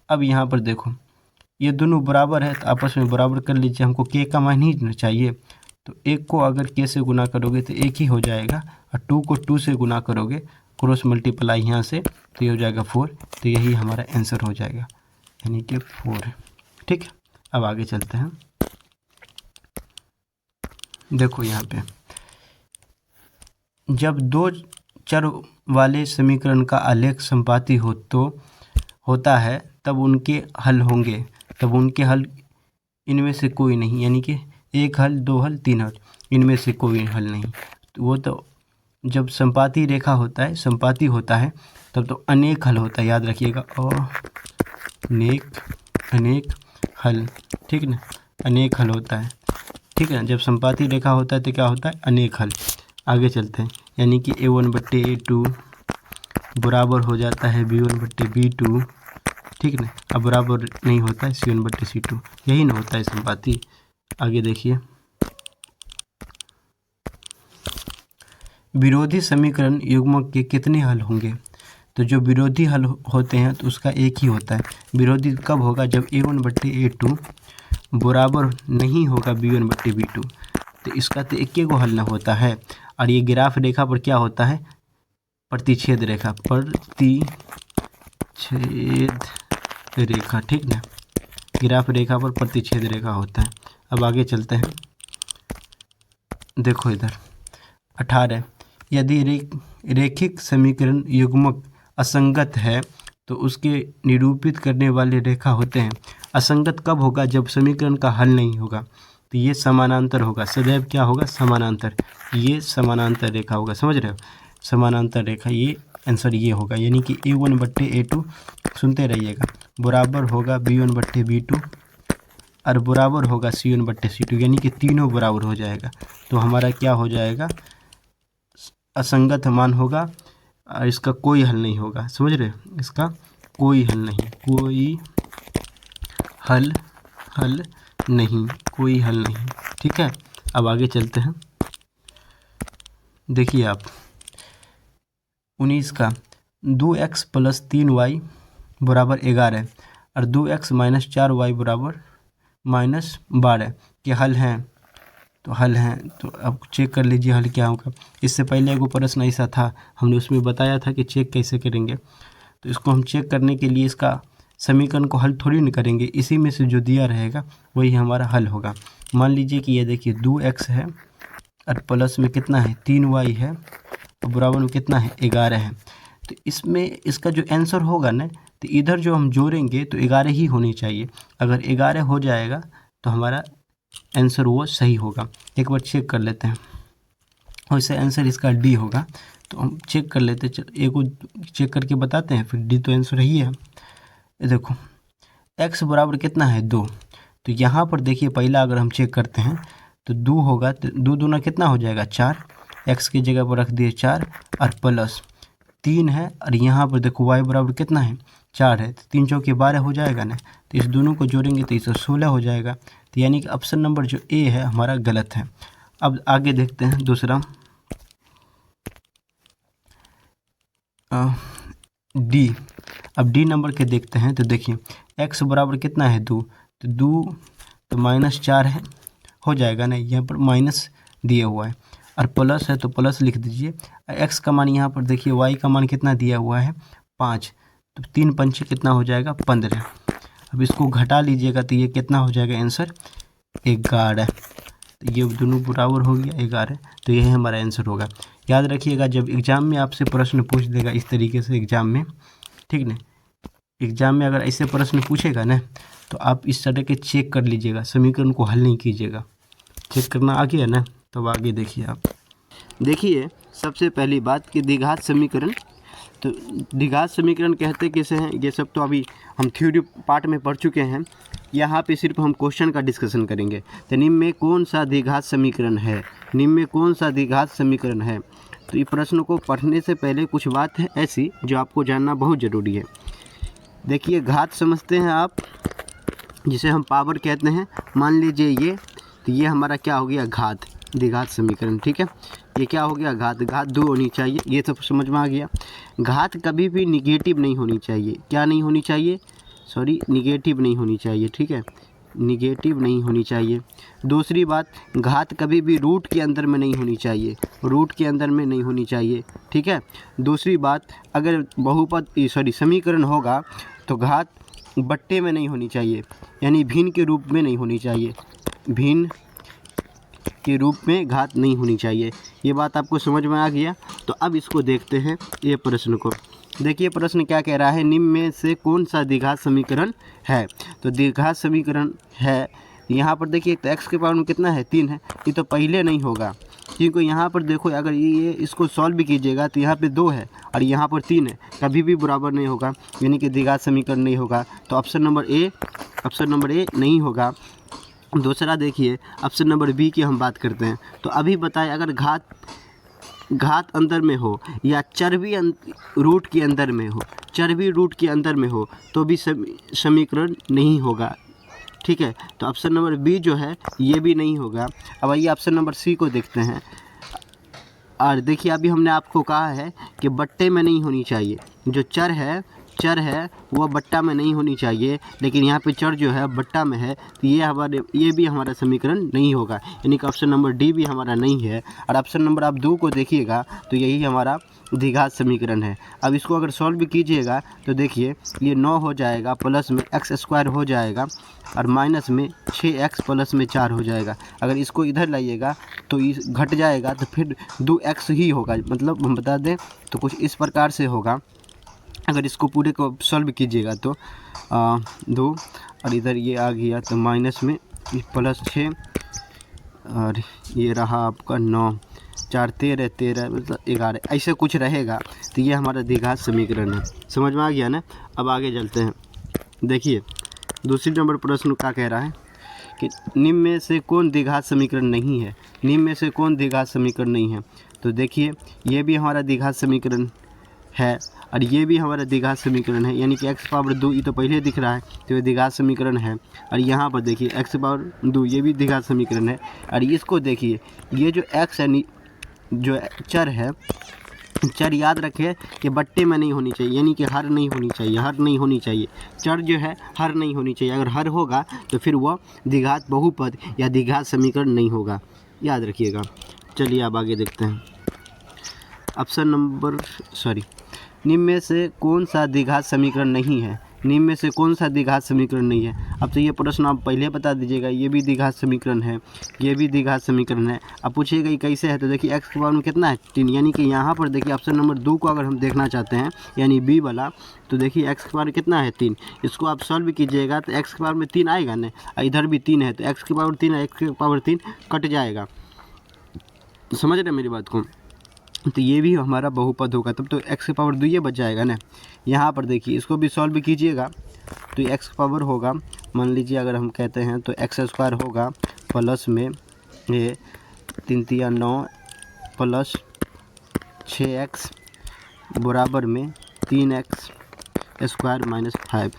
अब यहाँ पर देखो, ये दोनों बराबर है तो आपस में बराबर कर लीजिए। हमको के का मान ही चाहिए, तो 1 को अगर के से गुना करोगे तो 1 ही हो जाएगा, और 2 को 2 से गुना करोगे, क्रॉस मल्टीप्लाई यहाँ से, तो ये हो जाएगा 4। तो यही हमारा आंसर हो जाएगा, यानी कि 4 है। ठीक है, अब आगे चलते हैं। देखो यहाँ पे, जब दो चर वाले समीकरण का आलेख संपाती होता है तब उनके हल होंगे। तब उनके हल इनमें से कोई नहीं, यानी कि 1 हल, 2 हल, 3 हल, इनमें से कोई हल नहीं। तो वो तो जब संपाती रेखा होता है, संपाती होता है, तब तो अनेक हल होता है, याद रखिएगा। और अनेक हल, ठीक ना, अनेक हल होता है। ठीक है ना, जब संपाती रेखा होता है तो क्या होता है, अनेक हल। आगे चलते हैं, यानी कि A1 बट्टे A2 बराबर हो जाता है B1 बट्टे B2। ठीक ना, अब बराबर नहीं होता है C1 बट्टे C2, यही ना होता है संपाती। आगे देखिए, विरोधी समीकरण युग्मक के कितने हल होंगे। तो जो विरोधी हल होते हैं तो उसका एक ही होता है। विरोधी कब होगा, जब A1 बट्टे A2 बराबर नहीं होगा B1 बट्टे B2, तो इसका तो एक ही गो हल ना होता है। और ये ग्राफ रेखा पर क्या होता है, प्रतिच्छेद रेखा, प्रतिच्छेद रेखा। ठीक ना, ग्राफ रेखा पर प्रतिच्छेद रेखा होता है। अब आगे चलते हैं, देखो इधर 18, यदि रेखिक समीकरण युग्मक असंगत है तो उसके निरूपित करने वाले रेखा होते हैं। असंगत कब होगा, जब समीकरण का हल नहीं होगा, तो ये समानांतर होगा, सदैव क्या होगा, समानांतर। ये समानांतर रेखा होगा, समझ रहे हो, समानांतर रेखा, ये आंसर ये होगा। यानी कि A1 बट्टे A2, सुनते रहिएगा, बराबर होगा B1 बट्टे B2 और बराबर होगा C1 बट्टे C2, यानी कि तीनों बराबर हो जाएगा। तो हमारा क्या हो जाएगा, असंगत मान होगा और इसका कोई हल नहीं होगा। समझ रहे हो, इसका कोई हल नहीं, कोई हल नहीं, कोई हल नहीं। ठीक है, अब आगे चलते हैं। देखिए आप 19 का 2x प्लस 3y बराबर 11 और 2x माइनस 4y बराबर माइनस 12 के हल हैं। तो हल हैं, तो अब चेक कर लीजिए हल क्या होगा। इससे पहले एगो प्रश्न ऐसा था, हमने उसमें बताया था कि चेक कैसे करेंगे। तो इसको हम चेक करने के लिए इसका समीकरण को हल थोड़ी नहीं करेंगे, इसी में से जो दिया रहेगा वही हमारा हल होगा। मान लीजिए कि ये देखिए 2x है और प्लस में कितना है 3y है और बराबर में कितना है 11 है। तो इसमें इसका जो आंसर होगा ना, तो इधर जो हम जोड़ेंगे तो 11 ही होनी चाहिए। अगर 11 हो जाएगा तो हमारा आंसर वो सही होगा। एक बार चेक कर लेते हैं, वैसे आंसर इसका डी होगा। तो हम चेक कर लेते हैं, एक को चेक करके बताते हैं, फिर डी तो आंसर ही है। ये देखो x बराबर कितना है 2, तो यहाँ पर देखिए पहला अगर हम चेक करते हैं तो 2 होगा, तो 2 दूना कितना हो जाएगा 4, x की जगह पर रख दिए 4 और प्लस 3 है, और यहाँ पर देखो y बराबर कितना है 4 है, तो 3 चौके 12 हो जाएगा ना, तो इस दोनों को जोड़ेंगे तो इसे 16 हो जाएगा। तो यानी कि ऑप्शन नंबर जो ए है हमारा गलत है। अब आगे देखते हैं दूसरा डी। अब डी नंबर के देखते हैं तो देखिए x बराबर कितना है 2, तो 2 तो -4 है, हो जाएगा ना, यहाँ पर माइनस दिया हुआ है, और प्लस है तो प्लस लिख दीजिए। x का मान यहाँ पर देखिए y का मान कितना दिया हुआ है 5, तो 3 पंचे कितना हो जाएगा 15। अब इसको घटा लीजिएगा तो ये कितना हो जाएगा आंसर 11। तो ये दोनों बराबर हो गया 11, तो यही हमारा आंसर होगा। याद रखिएगा जब एग्ज़ाम में आपसे प्रश्न पूछ देगा इस तरीके से एग्ज़ाम में, ठीक ना, एग्ज़ाम में अगर ऐसे प्रश्न पूछेगा ना तो आप इस तरह के चेक कर लीजिएगा, समीकरण को हल नहीं कीजिएगा। चेक करना आ गया ना, तो आगे देखिए आप। देखिए सबसे पहली बात कि द्विघात समीकरण, तो द्विघात समीकरण कहते किसे हैं, ये सब तो अभी हम थ्योरी पार्ट में पढ़ चुके हैं। यहाँ पे सिर्फ हम क्वेश्चन का डिस्कशन करेंगे। तो निम्न में कौन सा द्विघात समीकरण है, निम्न में कौन सा द्विघात समीकरण है। तो ये प्रश्न को पढ़ने से पहले कुछ बात है ऐसी जो आपको जानना बहुत ज़रूरी है। देखिए घात समझते हैं आप, जिसे हम पावर कहते हैं। मान लीजिए ये, तो ये हमारा क्या हो गया घात, द्विघात समीकरण, ठीक है। ये क्या हो गया घात, घात 2 होनी चाहिए, ये सब समझ में आ गया। घात कभी भी निगेटिव नहीं होनी चाहिए, क्या नहीं होनी चाहिए, सॉरी निगेटिव नहीं होनी चाहिए, ठीक है, निगेटिव नहीं होनी चाहिए। दूसरी बात, घात कभी भी रूट के अंदर में नहीं होनी चाहिए, रूट के अंदर में नहीं होनी चाहिए, ठीक है। दूसरी बात, अगर बहुपद सॉरी समीकरण होगा तो घात बट्टे में नहीं होनी चाहिए, यानी भिन्न के रूप में नहीं होनी चाहिए, भिन्न के रूप में घात नहीं होनी चाहिए। ये बात आपको समझ में आ गया। तो अब इसको देखते हैं ये प्रश्न को। देखिए प्रश्न क्या कह रहा है, निम्न में से कौन सा द्विघात समीकरण है। तो द्विघात समीकरण है, यहाँ पर देखिए तो x के पावर में कितना है 3 है, ये तो पहले नहीं होगा, क्योंकि यहाँ पर देखो अगर ये इसको सॉल्व भी कीजिएगा तो यहाँ पे 2 है और यहाँ पर 3 है, कभी भी बराबर नहीं होगा, यानी कि द्विघात समीकरण नहीं होगा। तो ऑप्शन नंबर ए नहीं होगा। दूसरा देखिए ऑप्शन नंबर बी की हम बात करते हैं। तो अभी बताएं, अगर घात अंदर में हो या चर्बी रूट के अंदर में हो, चर्बी रूट के अंदर में हो तो भी समीकरण नहीं होगा, ठीक है। तो ऑप्शन नंबर बी जो है ये भी नहीं होगा। अब आइए ऑप्शन नंबर सी को देखते हैं। और देखिए अभी हमने आपको कहा है कि बट्टे में नहीं होनी चाहिए, जो चर है वह बट्टा में नहीं होनी चाहिए, लेकिन यहाँ पे चर जो है बट्टा में है, तो ये भी हमारा समीकरण नहीं होगा, यानी कि ऑप्शन नंबर डी भी हमारा नहीं है। और ऑप्शन नंबर आप 2 को देखिएगा तो यही हमारा द्विघात समीकरण है। अब इसको अगर सॉल्व भी कीजिएगा तो देखिए ये 9 हो जाएगा, प्लस में x² हो जाएगा और माइनस में 6x प्लस में 4 हो जाएगा। अगर इसको इधर लाइएगा तो इस घट जाएगा, तो फिर 2x ही होगा, मतलब हम बता दें तो कुछ इस प्रकार से होगा। अगर इसको पूरे को सॉल्व कीजिएगा तो 2 और इधर ये आ गया तो माइनस में प्लस 6 और ये रहा आपका 9, 4 13 मतलब 11, ऐसे कुछ रहेगा। तो ये हमारा द्विघात समीकरण है। समझ में आ गया ना। अब आगे चलते हैं। देखिए दूसरी नंबर प्रश्न क्या कह रहा है कि निम्न में से कौन द्विघात समीकरण नहीं है, निम्न में से कौन द्विघात समीकरण नहीं है। तो देखिए ये भी हमारा द्विघात समीकरण है और ये भी हमारा द्विघात समीकरण है, यानी कि x पावर 2 ये तो पहले दिख रहा है, तो ये द्विघात समीकरण है। और यहाँ पर देखिए x पावर 2 ये भी द्विघात समीकरण है। और इसको देखिए ये जो x है, जो चर है, चर याद रखें कि बट्टे में नहीं होनी चाहिए, यानी कि हर नहीं होनी चाहिए, हर नहीं होनी चाहिए। चर जो है हर नहीं होनी चाहिए, अगर हर होगा तो फिर वह द्विघात बहुपद या द्विघात समीकरण नहीं होगा, याद रखिएगा। चलिए अब आगे देखते हैं। ऑप्शन नंबर निम्न में से कौन सा द्विघात समीकरण नहीं है, निम्न में से कौन सा द्विघात समीकरण नहीं है। अब तो ये प्रश्न आप पहले बता दीजिएगा, ये भी द्विघात समीकरण है, ये भी द्विघात समीकरण है। अब पूछिएगा ये कैसे है, तो देखिए x के पावर में कितना है 3, यानी कि यहाँ पर देखिए ऑप्शन नंबर 2 को अगर हम देखना चाहते हैं यानी बी वाला, तो देखिए x के पावर कितना है 3, इसको आप सॉल्व कीजिएगा तो x के पावर में 3 आएगा ना, इधर भी 3 है तो x के पावर 3 है, x के पावर 3 कट जाएगा। समझ रहे मेरी बात को। तो ये भी हमारा बहुपद होगा, तब तो x के पावर 2 ये बच जाएगा ना। यहाँ पर देखिए इसको भी सॉल्व कीजिएगा तो एक्स पावर होगा, मान लीजिए अगर हम कहते हैं तो एक्स स्क्वायर होगा प्लस में ये 3 तिया 9 प्लस 6x बराबर में 3x स्क्वायर माइनस 5।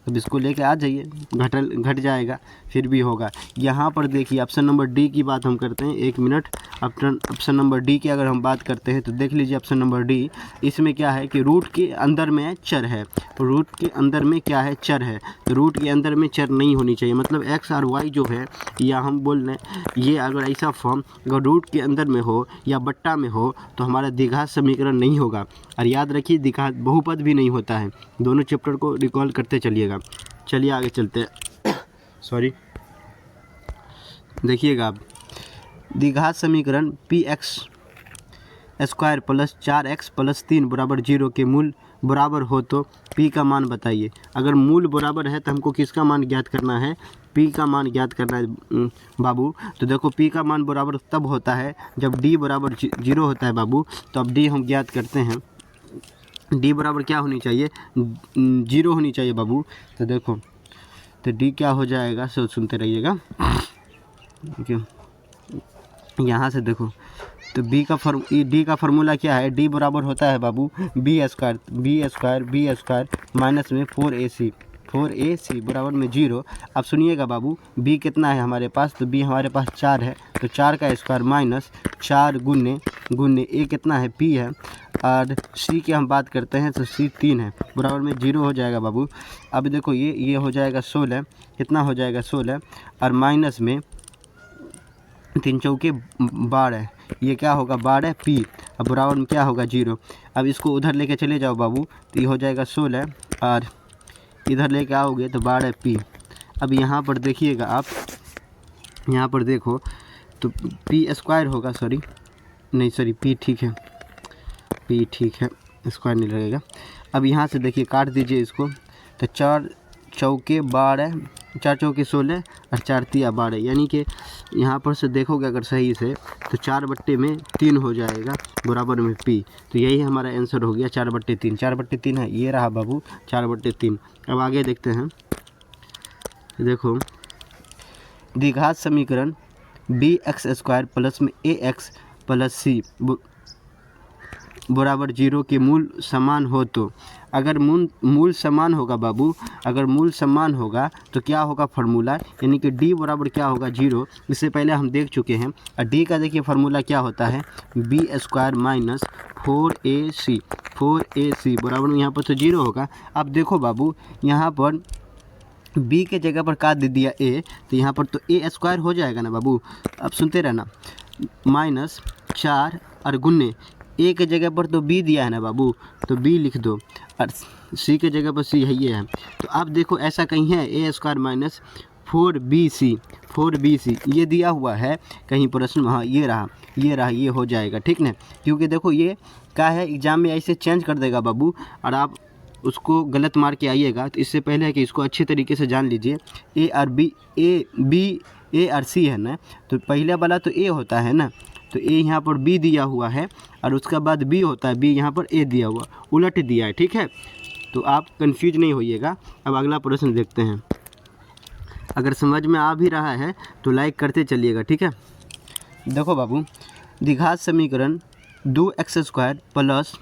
अब इसको लेके आ जाइए, घट जाएगा फिर भी होगा। यहाँ पर देखिए ऑप्शन नंबर डी की बात हम करते हैं, 1 मिनट। ऑप्शन नंबर डी की अगर हम बात करते हैं तो देख लीजिए ऑप्शन नंबर डी, इसमें क्या है कि रूट के अंदर में चर है, रूट के अंदर में क्या है, चर है। तो रूट के अंदर में चर नहीं होनी चाहिए, मतलब एक्स और वाई जो है, या हम बोल रहे हैं ये अगर ऐसा फॉर्म अगर रूट के अंदर में हो या बट्टा में हो तो हमारा द्विघात समीकरण नहीं होगा। और याद रखिए द्विघात बहुपद भी नहीं होता है। दोनों चैप्टर को रिकॉल करते चलिएगा। चलिए आगे चलते हैं। सॉरी, देखिएगा आप, द्विघात समीकरण P x square plus 4x plus 3 बराबर 0 के मूल बराबर हो तो p का मान बताइए। अगर मूल बराबर है तो हमको किसका मान ज्ञात करना है, p का मान ज्ञात करना है बाबू। तो देखो p का मान बराबर तब होता है जब d बराबर 0 होता है बाबू। तो अब d हम ज्ञात करते हैं, d बराबर क्या होनी चाहिए, 0 होनी चाहिए बाबू। तो देखो तो d क्या हो जाएगा, सुनते रहिएगा। यहाँ से देखो तो डी का फार्मूला क्या है, डी बराबर होता है बाबू बी स्क्वायर माइनस में 4ac बराबर में 0। अब सुनिएगा बाबू, बी कितना है हमारे पास, तो बी हमारे पास 4 है, तो 4 का स्क्वायर माइनस 4 गुन्ने ए कितना है, पी है। और सी की हम बात करते हैं तो सी 3 है, बराबर में 0 हो जाएगा बाबू। अब देखो ये हो जाएगा 16, कितना हो जाएगा 16, और माइनस में 3 चौके 12, ये क्या होगा 12 पी, अब बराबर में क्या होगा 0। अब इसको उधर लेके चले जाओ बाबू, तो ये हो जाएगा 16 और इधर लेके आओगे तो 12 पी। अब यहाँ पर देखिएगा आप, यहाँ पर देखो तो पी स्क्वायर होगा, सॉरी पी ठीक है, स्क्वायर नहीं लगेगा। अब यहाँ से देखिए काट दीजिए इसको, तो 4 चौके 12, 4 चौके 16 और 4 तिया 12, यानी कि यहाँ पर से देखोगे अगर सही से तो 4/3 हो जाएगा बराबर में p। तो यही हमारा आंसर हो गया 4/3। 4/3 है, ये रहा बाबू 4/3। अब आगे देखते हैं, देखो द्विघात समीकरण bx स्क्वायर प्लस में ax प्लस c बराबर 0 के मूल समान हो तो। अगर मूल समान होगा बाबू, अगर मूल समान होगा तो क्या होगा फार्मूला, यानी कि d बराबर क्या होगा 0। इससे पहले हम देख चुके हैं। और d का देखिए फार्मूला क्या होता है, बी स्क्वायर माइनस 4ac बराबर में यहाँ पर तो 0 होगा। अब देखो बाबू यहाँ पर b के जगह पर काट दे दिया a, तो यहाँ पर तो a स्क्वायर हो जाएगा ना बाबू। अब सुनते रहना, माइनस 4 और गुन्ने ए के जगह पर तो बी दिया है ना बाबू, तो बी लिख दो, और सी के जगह पर सी है ये है। तो अब देखो ऐसा कहीं है ए स्क्वायर माइनस 4bc ये दिया हुआ है कहीं प्रश्न, हाँ ये रहा, ये हो जाएगा ठीक ना। क्योंकि देखो ये क्या है, एग्जाम में ऐसे चेंज कर देगा बाबू और आप उसको गलत मार के आइएगा। तो इससे पहले है कि इसको अच्छे तरीके से जान लीजिए, ए और सी है ना, तो पहले वाला तो ए होता है ना, तो ए यहाँ पर बी दिया हुआ है और उसका बाद बी होता है, बी यहाँ पर ए दिया हुआ, उलट दिया है ठीक है। तो आप कंफ्यूज नहीं होइएगा। अब अगला प्रश्न देखते हैं, अगर समझ में आ भी रहा है तो लाइक करते चलिएगा ठीक है। देखो बाबू, द्विघात समीकरण 2x square plus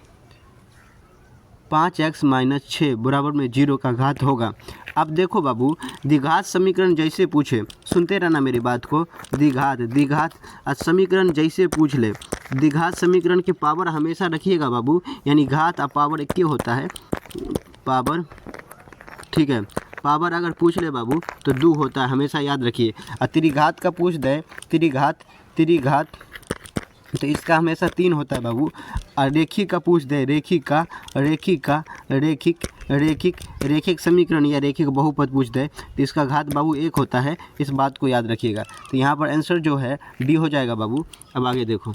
5x minus 6 बराबर में 0 का घात होगा। अब देखो बाबू, द्विघात समीकरण जैसे पूछे, सुनते रहना मेरी बात को, द्विघात समीकरण जैसे पूछ ले, द्विघात समीकरण के पावर हमेशा रखिएगा बाबू, यानी घात और पावर एक ही होता है, पावर ठीक है। पावर अगर पूछ ले बाबू तो 2 होता है, हमेशा याद रखिए। और त्रिघात का पूछ दे, त्रिघात तो इसका हमेशा 3 होता है बाबू। और रेखिक का पूछ दे, रेखिक समीकरण या रेखिक बहुपद पूछ दे तो इसका घात बाबू 1 होता है, इस बात को याद रखिएगा। तो यहाँ पर आंसर जो है डी हो जाएगा बाबू। अब आगे देखो,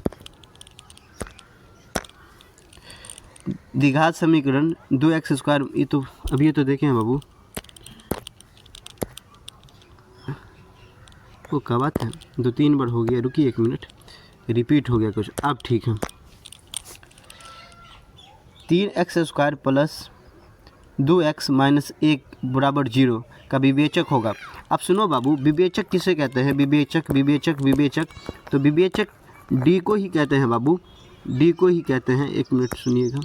द्विघात समीकरण 2x स्क्वायर, ये तो अभी तो देखे हैं बाबू, वो क्या बात है, 2-3 बार हो गया, रुकिए 1 मिनट, रिपीट हो गया कुछ। अब ठीक है, 3x square plus 2x minus 1 बराबर 0 का विवेचक होगा। अब सुनो बाबू, विवेचक किसे कहते हैं? विवेचक विवेचक विवेचक, तो विवेचक डी को ही कहते हैं बाबू, डी को ही कहते हैं। एक मिनट सुनिएगा,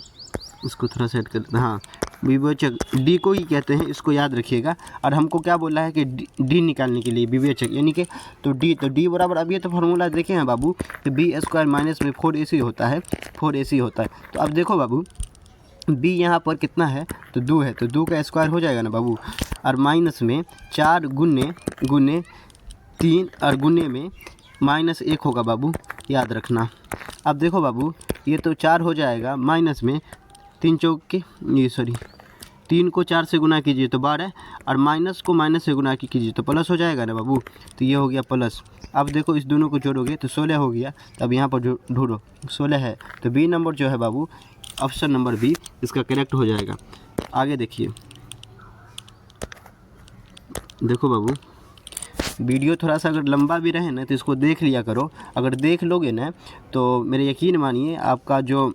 इसको थोड़ा सेट कर देते हैं। हाँ, विवेचक डी को ही कहते हैं, इसको याद रखिएगा। और हमको क्या बोला है कि डी निकालने के लिए विवेचक, यानी कि तो डी बराबर, अब ये तो फार्मूला देखे हैं बाबू कि बी स्क्वायर माइनस में 4ac होता है, 4ac होता है। तो अब देखो बाबू, बी यहाँ पर कितना है? तो 2 है, तो 2 का स्क्वायर हो जाएगा ना बाबू। और माइनस में 4 गुने 3 और गुने में -1 होगा बाबू, याद रखना। अब देखो बाबू, ये तो 4 हो जाएगा, माइनस में 3 को 4 से गुना कीजिए तो 12, और माइनस को माइनस से गुना कीजिए तो प्लस हो जाएगा ना बाबू। तो ये हो गया प्लस। अब देखो इस दोनों को जोड़ोगे तो 16 हो गया। तो अब यहाँ पर जो ढूंढो 16 है, तो बी नंबर जो है बाबू, ऑप्शन नंबर बी इसका करेक्ट हो जाएगा। आगे देखिए, देखो बाबू, वीडियो थोड़ा सा अगर लंबा भी रहे ना तो इसको देख लिया करो। अगर देख लोगे ना तो मेरे यकीन मानिए आपका जो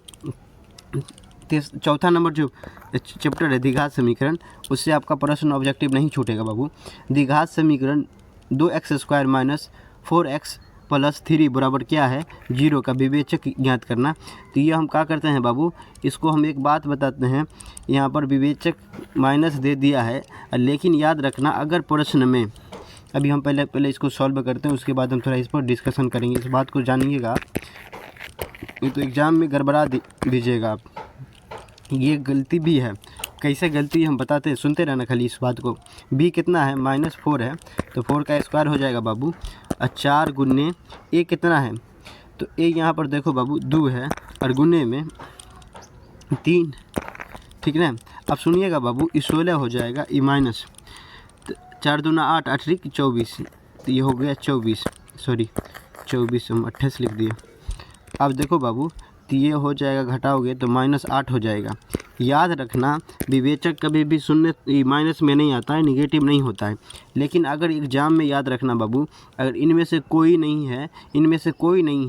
चौथा नंबर जो चैप्टर है द्विघात समीकरण, उससे आपका प्रश्न ऑब्जेक्टिव नहीं छूटेगा बाबू। द्विघात समीकरण 2x² माइनस 4x प्लस 3 बराबर क्या है? 0 का विवेचक ज्ञात करना। तो ये हम क्या करते हैं बाबू, इसको हम एक बात बताते हैं, यहाँ पर विवेचक माइनस दे दिया है, लेकिन याद रखना अगर प्रश्न में, अभी हम पहले इसको सॉल्व करते हैं, उसके बाद हम थोड़ा इस पर डिस्कशन करेंगे। इस बात को जानिएगा, ये तो एग्ज़ाम में गड़बड़ा दीजिएगा आप, ये गलती भी है। कैसे गलती हम बताते हैं, सुनते रहना खाली इस बात को। बी कितना है? -4 है, तो 4 का स्क्वायर हो जाएगा बाबू। और 4 गुने ए कितना है? तो ए यहाँ पर देखो बाबू 2 है, और गुने में 3, ठीक ना। अब सुनिएगा बाबू, ये 16 हो जाएगा, ये माइनस 4 दूना 8, 8 3 24, तो ये हो गया 24, हम 28 लिख दिए। अब देखो बाबू, तो ये हो जाएगा, घटाओगे तो -8 हो जाएगा। याद रखना विवेचक कभी भी शून्य माइनस में नहीं आता है, निगेटिव नहीं होता है। लेकिन अगर एग्ज़ाम में याद रखना बाबू, अगर इनमें से कोई नहीं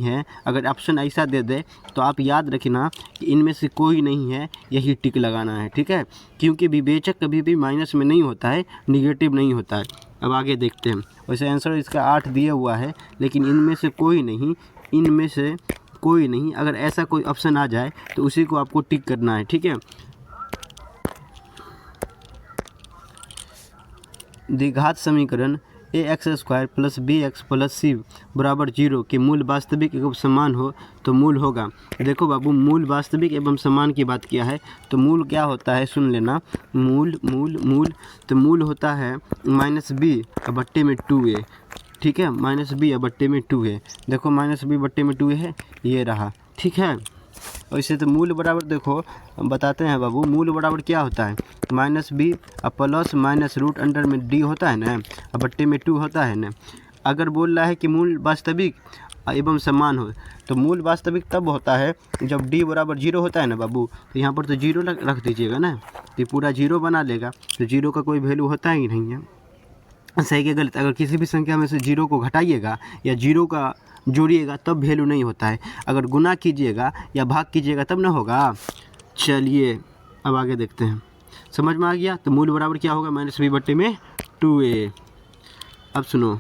है, अगर ऑप्शन ऐसा दे दे तो आप याद रखना कि इनमें से कोई नहीं है, यही टिक लगाना है, ठीक है। क्योंकि विवेचक कभी भी माइनस में नहीं होता है, निगेटिव नहीं होता है। अब आगे देखते हैं। वैसे आंसर इसका 8 दिया हुआ है, लेकिन इनमें से कोई नहीं, अगर ऐसा कोई ऑप्शन आ जाए तो उसी को आपको टिक करना है, ठीक है। द्विघात समीकरण ax² plus bx plus c बराबर 0 के मूल वास्तविक एवं समान हो तो मूल होगा। देखो बाबू, मूल वास्तविक एवं समान की बात किया है, तो मूल क्या होता है सुन लेना। मूल तो मूल होता है -b/2a, ठीक है। -b/2a, देखो -b/2 है, ये रहा, ठीक है। वैसे तो मूल बराबर देखो बताते हैं बाबू, मूल बराबर क्या होता है? -b plus minus root under में d होता है ना, बट्टे में 2 होता है ना। अगर बोल रहा है कि मूल वास्तविक एवं समान हो, तो मूल वास्तविक तब होता है जब d बराबर 0 होता है ना बाबू। तो यहाँ पर तो 0 रख दीजिएगा ना, तो पूरा 0 बना लेगा, तो 0 का कोई वैल्यू होता ही नहीं है। सही के गलत, अगर किसी भी संख्या में से 0 को घटाइएगा या 0 का जोड़िएगा तब वैल्यू नहीं होता है, अगर गुना कीजिएगा या भाग कीजिएगा तब ना होगा। चलिए अब आगे देखते हैं, समझ में आ गया। तो मूल बराबर क्या होगा? -b/2a। अब सुनो,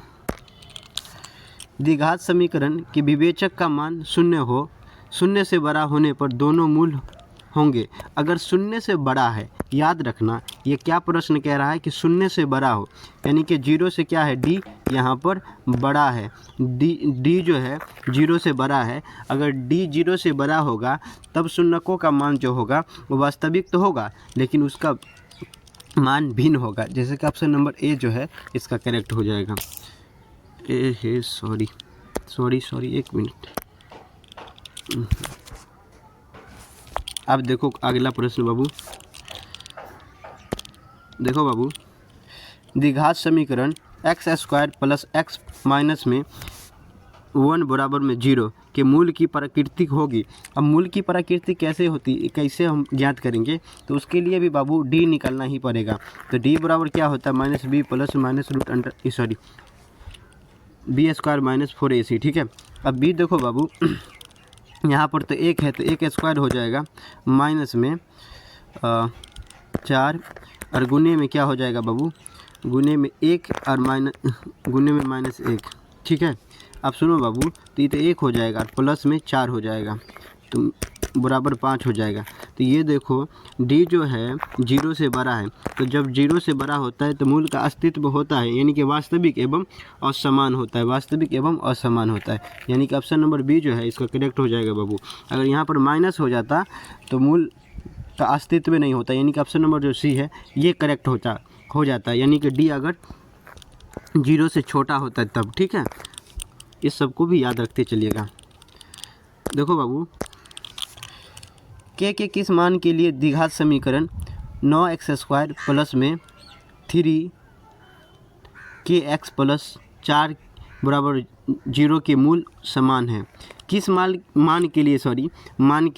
द्विघात समीकरण के विवेचक का मान 0 से बड़ा होने पर दोनों मूल होंगे। अगर 0 से बड़ा है, याद रखना ये क्या प्रश्न कह रहा है कि 0 से बड़ा हो, यानी कि 0 से क्या है? d यहाँ पर बड़ा है, d जो है 0 से बड़ा है। अगर d 0 से बड़ा होगा तब शून्यकों का मान जो होगा वो वास्तविक तो होगा, लेकिन उसका मान भिन्न होगा। जैसे कि ऑप्शन नंबर ए जो है इसका करेक्ट हो जाएगा। सॉरी, एक मिनट। अब देखो अगला प्रश्न बाबू, देखो बाबू, द्विघात समीकरण x² प्लस x माइनस में 1 बराबर में 0 के मूल की प्रकृति होगी। अब मूल की प्रकृति कैसे होती, कैसे हम ज्ञात करेंगे? तो उसके लिए भी बाबू d निकालना ही पड़ेगा। तो d बराबर क्या होता है? -b plus minus root under b² minus 4ac, ठीक है। अब b देखो बाबू, यहाँ पर तो 1 है, तो 1 स्क्वायर हो जाएगा, माइनस में 4 और गुने में क्या हो जाएगा बाबू, गुने में 1 और गुने में -1। ठीक है, अब सुनो बाबू, तो ये तो 1 हो जाएगा और प्लस में 4 हो जाएगा तो बराबर 5 हो जाएगा। तो ये देखो d जो है 0 से बड़ा है, तो जब 0 से बड़ा होता है तो मूल का अस्तित्व होता है, यानी कि वास्तविक एवं असमान होता है, वास्तविक एवं असमान होता है, यानी कि ऑप्शन नंबर बी जो है इसका करेक्ट हो जाएगा बाबू। अगर यहाँ पर माइनस हो जाता तो मूल का अस्तित्व नहीं होता, यानी कि ऑप्शन नंबर जो सी है ये करेक्ट हो जाता है, यानी कि डी अगर 0 से छोटा होता है तब। ठीक है, इस सबको भी याद रखते चलिएगा। देखो बाबू, के किस मान के लिए द्विघात समीकरण 9x² प्लस में 3kx प्लस 4 बराबर 0 के मूल समान है? किस मान के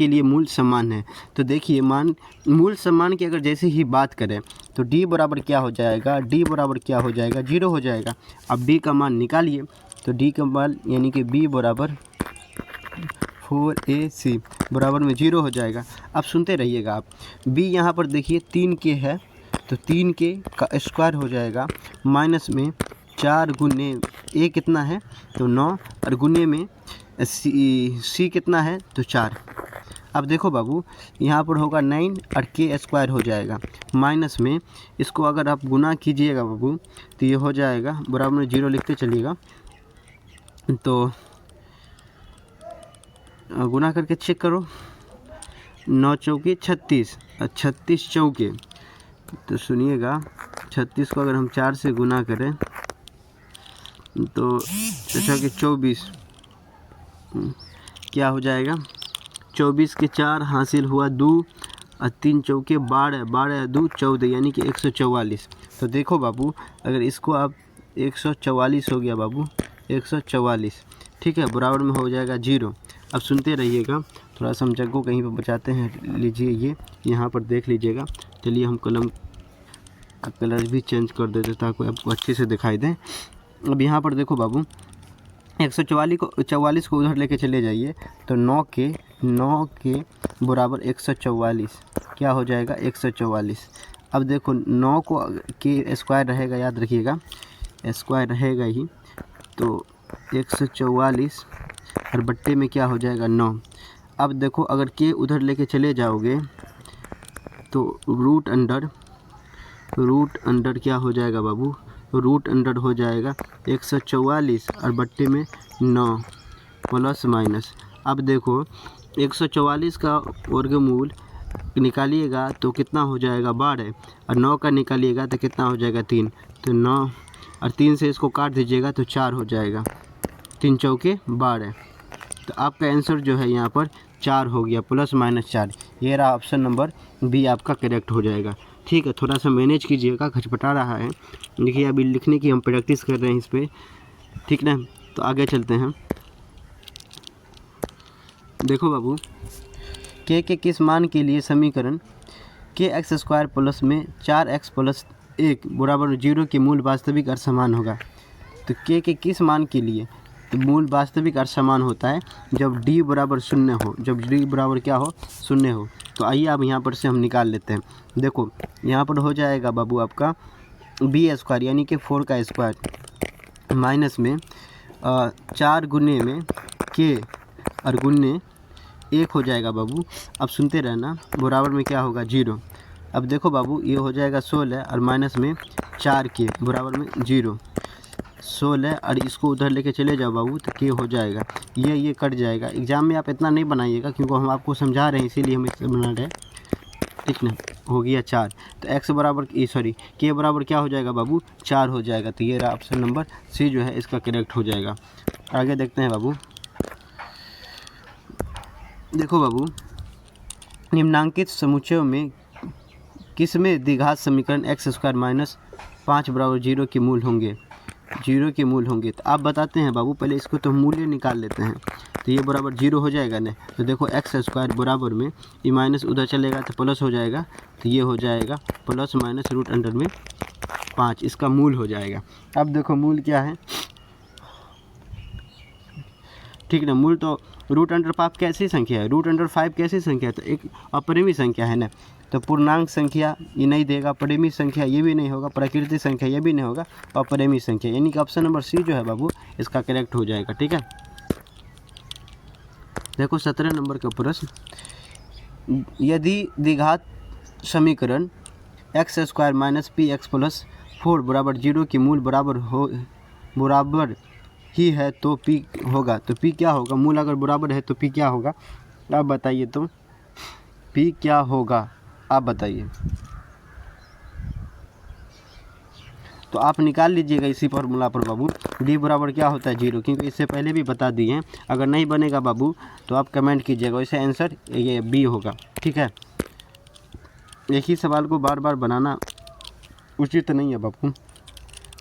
लिए मूल समान है? तो देखिए मूल समान की अगर जैसे ही बात करें तो d बराबर क्या हो जाएगा, d बराबर क्या हो जाएगा, 0 हो जाएगा। अब d का मान निकालिए, तो d का मान यानी कि b बराबर 4ac बराबर में 0 हो जाएगा। अब सुनते रहिएगा आप, b यहाँ पर देखिए 3k है, तो 3k का स्क्वायर हो जाएगा माइनस में 4 गुने a कितना है तो 9 और गुने में c कितना है तो 4। अब देखो बाबू, यहाँ पर होगा 9 और k स्क्वायर हो जाएगा माइनस में, इसको अगर आप गुना कीजिएगा बाबू तो ये हो जाएगा बराबर में 0 लिखते चलिएगा, तो गुना करके चेक करो, 9 चौके 36 और 36 चौके, तो सुनिएगा 36 को अगर हम 4 से गुना करें तो जैसा कि 24 क्या हो जाएगा, 24 के 4 हासिल हुआ 2 और 3 चौके 12, 12 2 14 यानी कि 144। तो देखो बाबू, अगर इसको आप 144 हो गया बाबू, 144। ठीक है, बराबर में हो जाएगा 0। अब सुनते रहिएगा, थोड़ा सा हम जग को कहीं पर बचाते हैं, लीजिए ये यहाँ पर देख लीजिएगा। चलिए हम कलम का कलर भी चेंज कर देते ताकि आपको अच्छे से दिखाई दे। अब यहाँ पर देखो बाबू, 144 को उधर लेके चले जाइए, तो 9 के बराबर 144 क्या हो जाएगा 144। अब देखो 9 को के स्क्वायर रहेगा, याद रखिएगा स्क्वायर रहेगा ही, तो 144 और बट्टे में क्या हो जाएगा 9। अब देखो अगर के उधर लेके चले जाओगे तो रूट अंडर क्या हो जाएगा बाबू, रूट अंडर हो जाएगा 144 और बट्टे में 9 प्लस माइनस। अब देखो 144 का वर्गमूल निकालिएगा तो कितना हो जाएगा 12 और 9 का निकालिएगा तो कितना हो जाएगा 3, तो 9 और 3 से इसको काट दीजिएगा तो 4 हो जाएगा, 3 चौके 12। तो आपका आंसर जो है यहाँ पर 4 हो गया, प्लस माइनस 4। ये रहा ऑप्शन नंबर बी आपका करेक्ट हो जाएगा। ठीक है, थोड़ा सा मैनेज कीजिएगा, खचपटा रहा है। देखिए अभी लिखने की हम प्रैक्टिस कर रहे हैं इस पर, ठीक ना। तो आगे चलते हैं। देखो बाबू, के किस मान के लिए समीकरण kx² प्लस में 4x प्लस 1 बराबर 0 के मूल वास्तविक और समान होगा? तो के किस मान के लिए तो मूल वास्तविक और समान होता है जब d बराबर 0 हो, जब d बराबर क्या हो 0 हो। तो आइए अब यहाँ पर से हम निकाल लेते हैं। देखो यहाँ पर हो जाएगा बाबू आपका b² यानी कि 4 का स्क्वायर माइनस में 4 गुने में k और गुने 1 हो जाएगा बाबू। अब सुनते रहना, बराबर में क्या होगा 0। अब देखो बाबू, ये हो जाएगा 16 और माइनस में 4k बराबर में 0, 16 और इसको उधर लेके चले जाओ बाबू तो के हो जाएगा, ये कट जाएगा। एग्ज़ाम में आप इतना नहीं बनाइएगा क्योंकि हम आपको समझा रहे हैं, इसीलिए हम इसे बना रहे हैं, ठीक ना। हो गया 4, तो x बराबर के बराबर क्या हो जाएगा बाबू 4 हो जाएगा। तो ये रहा ऑप्शन नंबर सी जो है इसका करेक्ट हो जाएगा। आगे देखते हैं बाबू। देखो बाबू, निम्नांकित समुच्चयों में किसमें द्विघात समीकरण x² माइनस 5 बराबर 0 के मूल होंगे? तो आप बताते हैं बाबू, पहले इसको तो मूल्य निकाल लेते हैं। तो ये बराबर 0 हो जाएगा ना, तो देखो x² बराबर में ये माइनस उधर चलेगा तो प्लस हो जाएगा, तो ये हो जाएगा प्लस माइनस रूट अंडर में 5, इसका मूल हो जाएगा। अब देखो मूल क्या है, ठीक ना। मूल तो रूट अंडर 5 कैसी संख्या है, रूट अंडर 5 कैसी संख्या है, तो एक अपरिमेय संख्या है ना। तो पूर्णांक संख्या ये नहीं देगा, परिमित संख्या ये भी नहीं होगा, प्राकृतिक संख्या ये भी नहीं होगा, और परिमित संख्या, यानी कि ऑप्शन नंबर सी जो है बाबू इसका करेक्ट हो जाएगा। ठीक है, देखो 17 नंबर का प्रश्न, यदि द्विघात समीकरण x square minus P x plus 4 बराबर 0 की मूल बराबर ही है तो पी होगा, तो पी क्या होगा? मूल अगर बराबर है तो पी क्या होगा? आप बताइए, तो पी क्या होगा आप बताइए। तो आप निकाल लीजिएगा इसी फॉर्मूला पर बाबू, डी बराबर क्या होता है 0, क्योंकि इससे पहले भी बता दिए हैं। अगर नहीं बनेगा बाबू तो आप कमेंट कीजिएगा, वैसे आंसर ये बी होगा। ठीक है, एक ही सवाल को बार बार बनाना उचित नहीं है बाबू।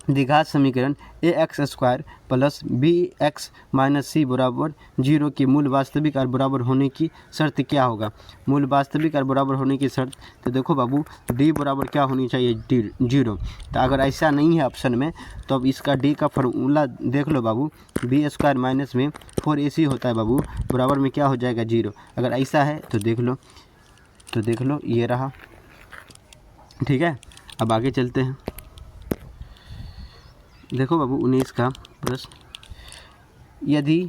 द्विघात समीकरण A X square plus B X minus C बराबर 0 की मूल वास्तविक और बराबर होने की शर्त क्या होगा? मूल वास्तविक और बराबर होने की शर्त, तो देखो बाबू डी बराबर क्या होनी चाहिए? डी 0। तो अगर ऐसा नहीं है ऑप्शन में तो अब इसका डी का फॉर्मूला देख लो बाबू, बी स्क्वायर माइनस में 4ac होता है बाबू, बराबर में क्या हो जाएगा 0। अगर ऐसा है तो देख लो ये रहा। ठीक है, अब आगे चलते हैं। देखो बाबू 19 का प्रश्न, यदि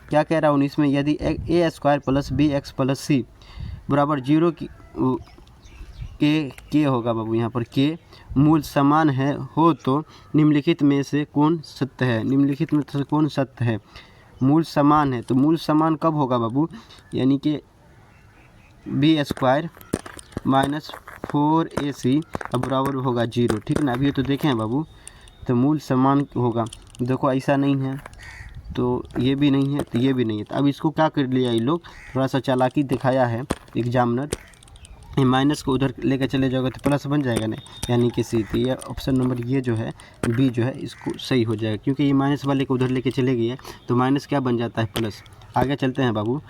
क्या कह रहा है 19 में, यदि A square plus B X plus C बराबर 0 की के होगा बाबू, यहाँ पर के मूल समान है हो तो निम्नलिखित में से कौन सत्य है? निम्नलिखित में से कौन सत्य है? मूल समान है, तो मूल समान कब होगा बाबू? यानी कि बी स्क्वायर माइनस 4ac अब बराबर होगा 0। ठीक है ना, अभी तो देखें बाबू, तो मूल समान होगा। देखो ऐसा नहीं है तो ये भी नहीं है, तो ये भी नहीं है। तो अब इसको क्या कर लिया ये लोग, थोड़ा सा चालाकी दिखाया है एग्जामिनर, ये माइनस को उधर लेकर चले जाओगे तो प्लस बन जाएगा ना, यानी कि सी। तो ये ऑप्शन नंबर ये जो है बी जो है इसको सही हो जाएगा, क्योंकि ये माइनस वाले को उधर लेके चले गए तो माइनस क्या बन जाता है? प्लस। आगे चलते हैं बाबू,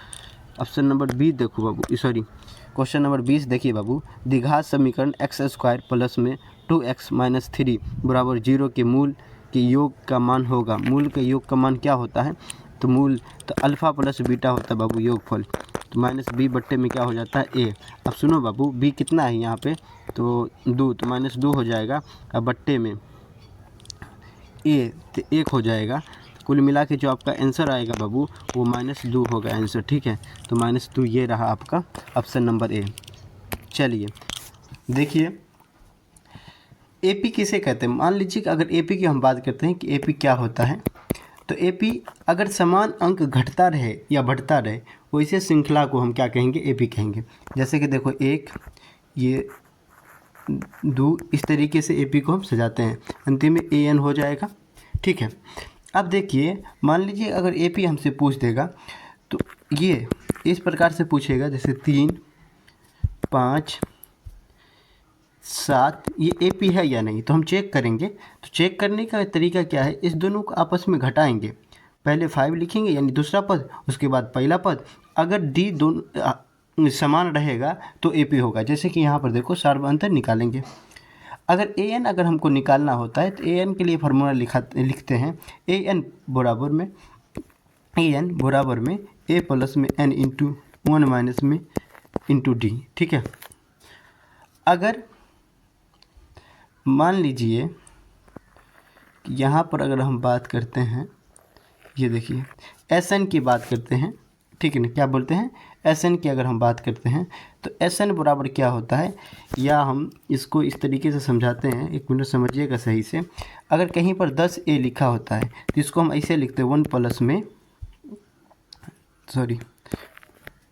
ऑप्शन नंबर बी देखो बाबू, सॉरी क्वेश्चन नंबर 20 देखिए बाबू, द्विघात समीकरण एक्स स्क्वायर प्लस में 2x माइनस 3 बराबर 0 के मूल के योग का मान होगा। मूल के योग का मान क्या होता है? तो मूल तो अल्फ़ा प्लस बीटा होता है बाबू योगफल, तो माइनस बी बट्टे में क्या हो जाता है? ए। अब सुनो बाबू, बी कितना है यहाँ पे? तो 2, तो माइनस 2 हो जाएगा, अब बट्टे में ए तो 1 हो जाएगा। कुल मिला के जो आपका आंसर आएगा बाबू वो -2 होगा आंसर। ठीक है, तो -2 ये रहा आपका ऑप्शन नंबर ए। चलिए देखिए, एपी किसे कहते हैं? मान लीजिए कि अगर एपी की हम बात करते हैं कि एपी क्या होता है, तो एपी अगर समान अंक घटता रहे या बढ़ता रहे वैसे श्रृंखला को हम क्या कहेंगे? एपी कहेंगे। जैसे कि देखो 1, ये 2, इस तरीके से एपी को हम सजाते हैं, अंतिम में एन हो जाएगा। ठीक है, अब देखिए मान लीजिए अगर एपी हमसे पूछ देगा तो ये इस प्रकार से पूछेगा, जैसे 3, 5, 7 ये एपी है या नहीं, तो हम चेक करेंगे। तो चेक करने का तरीका क्या है? इस दोनों को आपस में घटाएंगे, पहले 5 लिखेंगे यानी दूसरा पद, उसके बाद पहला पद। अगर डी दोनों समान रहेगा तो एपी होगा। जैसे कि यहाँ पर देखो सार्वअंतर निकालेंगे। अगर ए एन अगर हमको निकालना होता है तो ए एन के लिए फार्मूला लिखते हैं, ए एन बराबर में ए प्लस में एन इंटू 1 माइनस में इंटू डी। ठीक है, अगर मान लीजिए यहाँ पर अगर हम बात करते हैं, ये देखिए एस एन की बात करते हैं, ठीक है ना, क्या बोलते हैं? एस एन की अगर हम बात करते हैं तो एस एन बराबर क्या होता है, या हम इसको इस तरीके से समझाते हैं, एक मिनट समझिएगा सही से। अगर कहीं पर 10a लिखा होता है तो इसको हम ऐसे लिखते हैं 1 प्लस में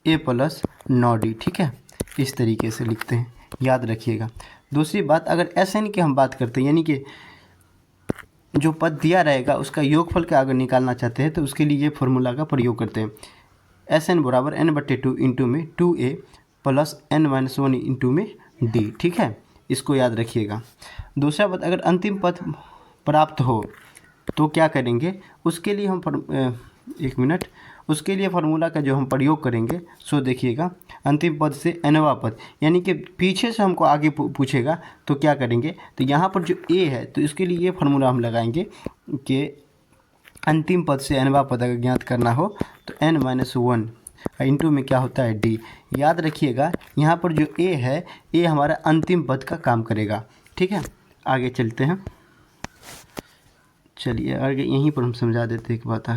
a प्लस 9d। ठीक है, इस तरीके से लिखते हैं, याद रखिएगा। दूसरी बात, अगर एस एन की हम बात करते हैं, यानी कि जो पद दिया रहेगा उसका योगफल का अगर निकालना चाहते हैं तो उसके लिए ये फॉर्मूला का प्रयोग करते हैं। एस एन बराबर n/2 इंटू में 2a प्लस n-1 इंटू में d। ठीक है, इसको याद रखिएगा। दूसरा बात, अगर अंतिम पद प्राप्त हो तो क्या करेंगे? उसके लिए हम एक मिनट, उसके लिए फार्मूला का जो हम प्रयोग करेंगे सो देखिएगा, अंतिम पद से nवां पद, यानी कि पीछे से हमको आगे पूछेगा तो क्या करेंगे? तो यहाँ पर जो a है तो इसके लिए ये फार्मूला हम लगाएंगे कि अंतिम पद से nवां पद अगर ज्ञात करना हो तो n-1 इंटू में क्या होता है डी। याद रखिएगा यहाँ पर जो ए है, ए हमारा अंतिम पद का काम करेगा। ठीक है, आगे चलते हैं। चलिए आगे यहीं पर हम समझा देते हैं एक बात।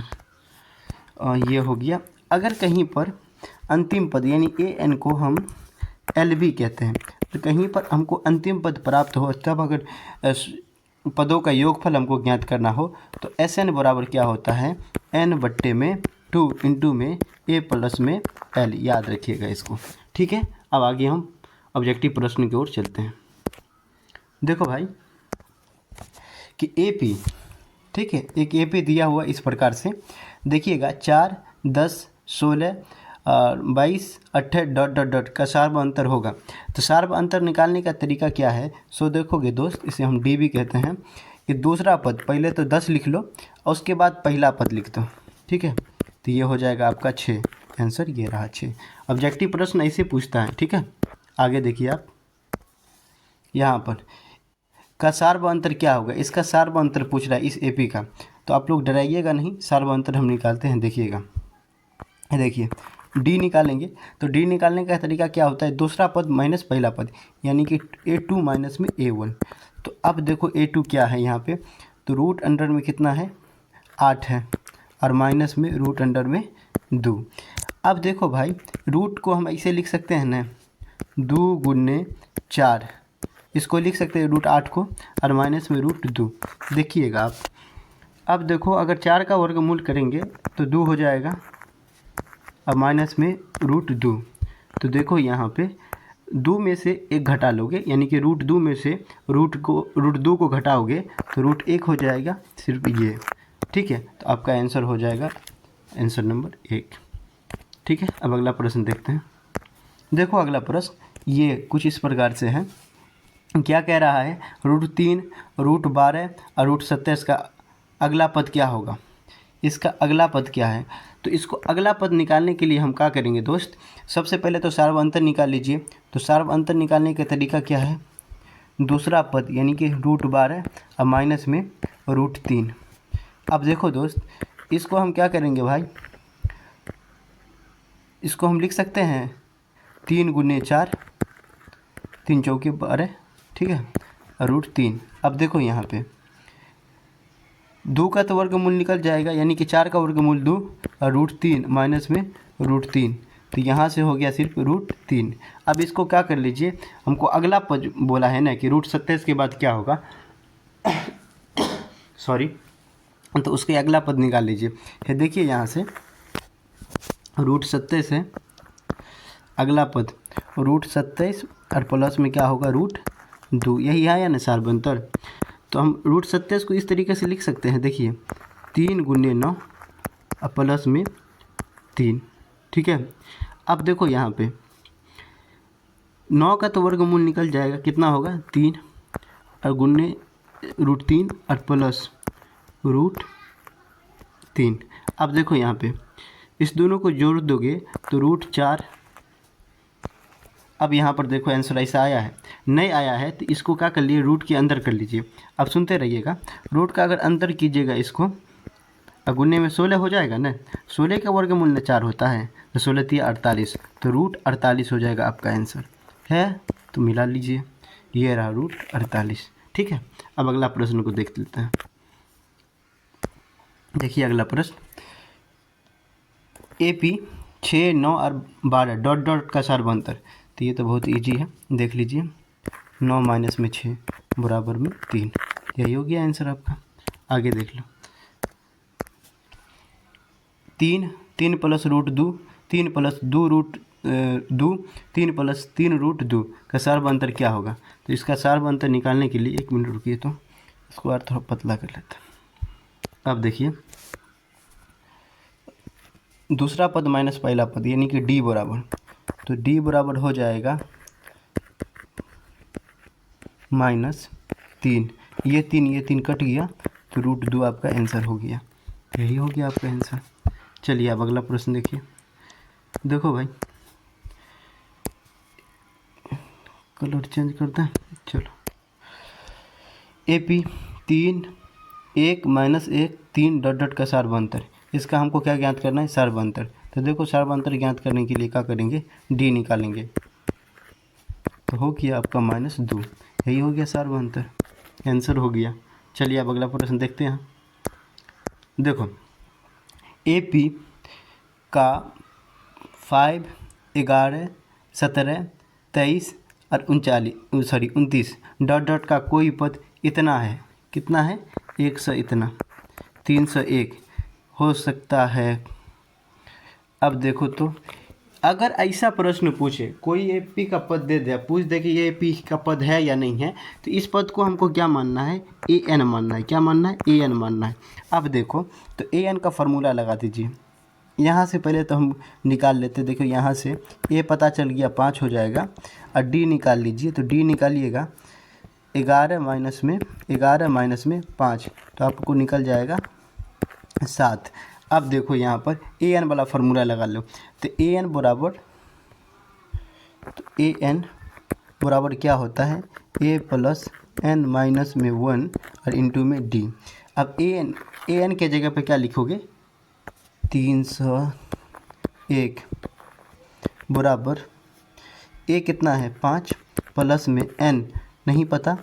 ये हो गया। अगर कहीं पर अंतिम पद यानी ए एन को हम एल बी कहते हैं, तो कहीं पर हमको अंतिम पद प्राप्त हो, तब अगर पदों का योगफल हमको ज्ञात करना हो तो एस एन बराबर क्या होता है, एन बट्टे में 2 इंटू में ए प्लस में एल। याद रखिएगा इसको। ठीक है, अब आगे हम ऑब्जेक्टिव प्रश्न की ओर चलते हैं। देखो भाई कि ए पी, ठीक है, एक ए पी दिया हुआ इस प्रकार से देखिएगा 4, 10, 16, 22, 28 डॉट डॉट डॉट का सार्व अंतर होगा। तो सार्व अंतर निकालने का तरीका क्या है, सो देखोगे दोस्त, इसे हम डी भी कहते हैं, कि दूसरा पद पहले तो 10 लिख लो और उसके बाद पहला पद लिख दो। ठीक है, तो ये हो जाएगा आपका 6। आंसर ये रहा 6। ऑब्जेक्टिव प्रश्न ऐसे पूछता है। ठीक है, आगे देखिए आप, यहाँ पर का सार्व अंतर क्या होगा, इसका सार्व अंतर पूछ रहा है इस एपी का। तो आप लोग डराइएगा नहीं, सार्व अंतर हम निकालते हैं। देखिएगा, देखिए डी निकालेंगे तो डी निकालने का तरीका क्या होता है, दूसरा पद माइनस पहला पद, यानी कि A2 माइनस में A1। तो अब देखो A2 क्या है यहाँ पे, तो रूट अंडर में कितना है, 8 है, और माइनस में रूट अंडर में 2। अब देखो भाई, रूट को हम ऐसे लिख सकते हैं ना, 2 गुने 4, इसको लिख सकते हैं रूट 8 को, और माइनस में रूट 2। देखिएगा आप, अब देखो अगर 4 का वर्गमूल करेंगे तो 2 हो जाएगा, अब माइनस में रूट 2। तो देखो यहाँ पे 2 में से 1 घटा लोगे, यानी कि रूट 2 में से रूट 2 को घटाओगे तो रूट 1 हो जाएगा, सिर्फ ये। ठीक है, तो आपका आंसर हो जाएगा आंसर नंबर 1। ठीक है, अब अगला प्रश्न देखते हैं। देखो अगला प्रश्न ये कुछ इस प्रकार से है, क्या कह रहा है, रूट 3, रूट 12 और रूट 27 का अगला पद क्या होगा, इसका अगला पद क्या है। तो इसको अगला पद निकालने के लिए हम क्या करेंगे दोस्त, सबसे पहले तो सार्व अंतर निकाल लीजिए। तो सार्व अंतर निकालने का तरीका क्या है, दूसरा पद यानी कि रूट 12 और माइनस में रूट 3। अब देखो दोस्त, इसको हम क्या करेंगे भाई, इसको हम लिख सकते हैं 3 गुने 4, 3 चौके 12, ठीक है, और रूट 3। अब देखो यहाँ पे 2 का तो वर्गमूल निकल जाएगा, यानी कि 4 का वर्गमूल 2 और रूट 3 माइनस में रूट 3, तो यहाँ से हो गया सिर्फ रूट 3। अब इसको क्या कर लीजिए, हमको अगला पद बोला है ना कि रूट 27 के बाद क्या होगा, सॉरी, तो उसके अगला पद निकाल लीजिए। ये देखिए यहाँ से रूट 27 है, अगला पद रूट 27 और प्लस में क्या होगा रूट 2, यही है या ना सार्व अंतर। तो हम रूट 27 को इस तरीके से लिख सकते हैं, देखिए 3 गुने 9 और प्लस में 3। ठीक है, अब देखो यहाँ पे 9 का तो वर्गमूल निकल जाएगा, कितना होगा 3, और गुने रूट 3 और प्लस रूट 3। अब देखो यहाँ पे इस दोनों को जोड़ दोगे तो रूट 4। अब यहाँ पर देखो आंसर ऐसा आया है, नहीं आया है तो इसको क्या कर लिए, रूट के अंदर कर लीजिए। अब सुनते रहिएगा, रूट का अगर अंदर कीजिएगा इसको, गुने में 16 हो जाएगा ना, 16 का वर्गमूल 4 होता है, तो 16 3 48, तो रूट 48 हो जाएगा आपका आंसर है। तो मिला लीजिए, ये रहा रूट 48। ठीक है, अब अगला प्रश्न को देख लेते हैं। देखिए अगला प्रश्न, AP 6, 9 और 12 डॉट डॉट का सार्व अंतर। तो ये तो बहुत इजी है, देख लीजिए 9 माइनस में 6 बराबर में 3, यही हो गया आंसर आपका। आगे देख लो, 3 plus root 2, 3 plus 2 root 2, 3 plus 3 root 2 का सार्व अंतर क्या होगा। तो इसका सार्व अंतर निकालने के लिए 1 मिनट रुकिए, तो इसको और थोड़ा पतला कर लेते हैं। अब देखिए दूसरा पद माइनस पहला पद यानी कि डी बराबर, तो डी बराबर हो जाएगा -3, ये 3 कट गया, तो रूट 2 आपका आंसर हो गया, यही हो गया आपका आंसर। चलिए अब अगला प्रश्न देखिए। देखो भाई, कलर चेंज करते हैं, चलो। AP 3, 1 - 1 3 डॉट डॉट का सार्व अंतर, इसका हमको क्या ज्ञात करना है, सार्व अंतर। तो देखो सर्वांतर ज्ञात करने के लिए क्या करेंगे, डी निकालेंगे, तो हो गया आपका -2। यही हो गया सर्वांतर, आंसर हो गया। चलिए अब अगला प्रश्न देखते हैं। देखो AP का 5, 11, 17, 23 और 29 डॉट डॉट का कोई पद इतना है, कितना है, 100 इतना, 301 हो सकता है। अब देखो तो अगर ऐसा प्रश्न पूछे, कोई AP का पद दे दे, पूछ दे कि ये AP का पद है या नहीं है, तो इस पद को हमको क्या मानना है, AN मानना है। क्या मानना है, AN मानना है। अब देखो तो AN का फार्मूला लगा दीजिए। यहाँ से पहले तो हम निकाल लेते, देखो यहाँ से A पता चल गया 5 हो जाएगा, और D निकाल लीजिए, तो D निकालिएगा 11 माइनस में 5, तो आपको निकल जाएगा 7। अब देखो यहाँ पर AN वाला फार्मूला लगा लो, तो AN बराबर क्या होता है, A प्लस N माइनस में 1 और इंटू में D। अब AN के जगह पे क्या लिखोगे, 301 बराबर A कितना है 5 प्लस में N नहीं पता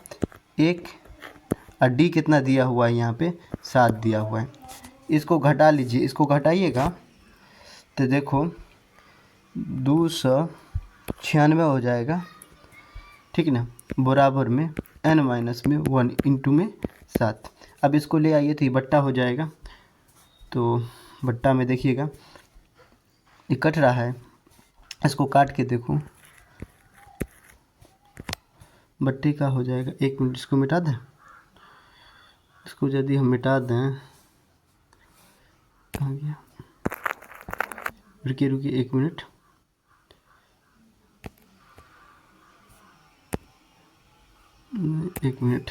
1 और D कितना दिया हुआ है यहाँ पे 7 दिया हुआ है। इसको घटा लीजिए, इसको घटाइएगा तो देखो 296 हो जाएगा, ठीक ना, बराबर में N माइनस में 1 इंटू में 7। अब इसको ले आइए तो ये बट्टा हो जाएगा, तो बट्टा में देखिएगा ये कट रहा है, इसको काट के देखो बट्टे का हो जाएगा। 1 मिनट इसको मिटा दें, इसको यदि हम मिटा दें, कहाँ गया, रुकिए 1 मिनट, एक मिनट,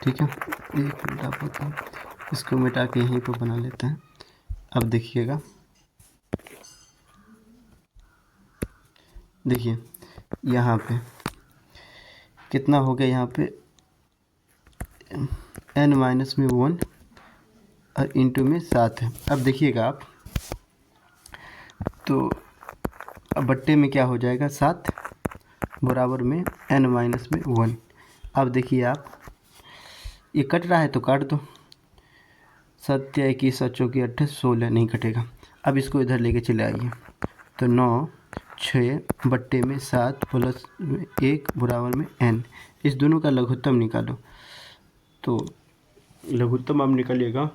ठीक है 1 मिनट आप बताओ, इसको मिटा के यहीं पर बना लेते हैं। अब देखिएगा, देखिए यहाँ पे कितना हो गया, यहाँ पे N माइनस में 1 और इंटू में 7 है। अब देखिएगा आप, तो अब बट्टे में क्या हो जाएगा 7 बराबर में N माइनस में 1। अब देखिए आप, ये कट रहा है तो काट दो, 7 या 21 7 चौकी 28 16 नहीं कटेगा। अब इसको इधर लेके चले आइए, तो 9 6 बट्टे में 7 प्लस 1 बराबर में N। इस दोनों का लघुत्तम निकालो, तो लघुत्तम आप निकालिएगा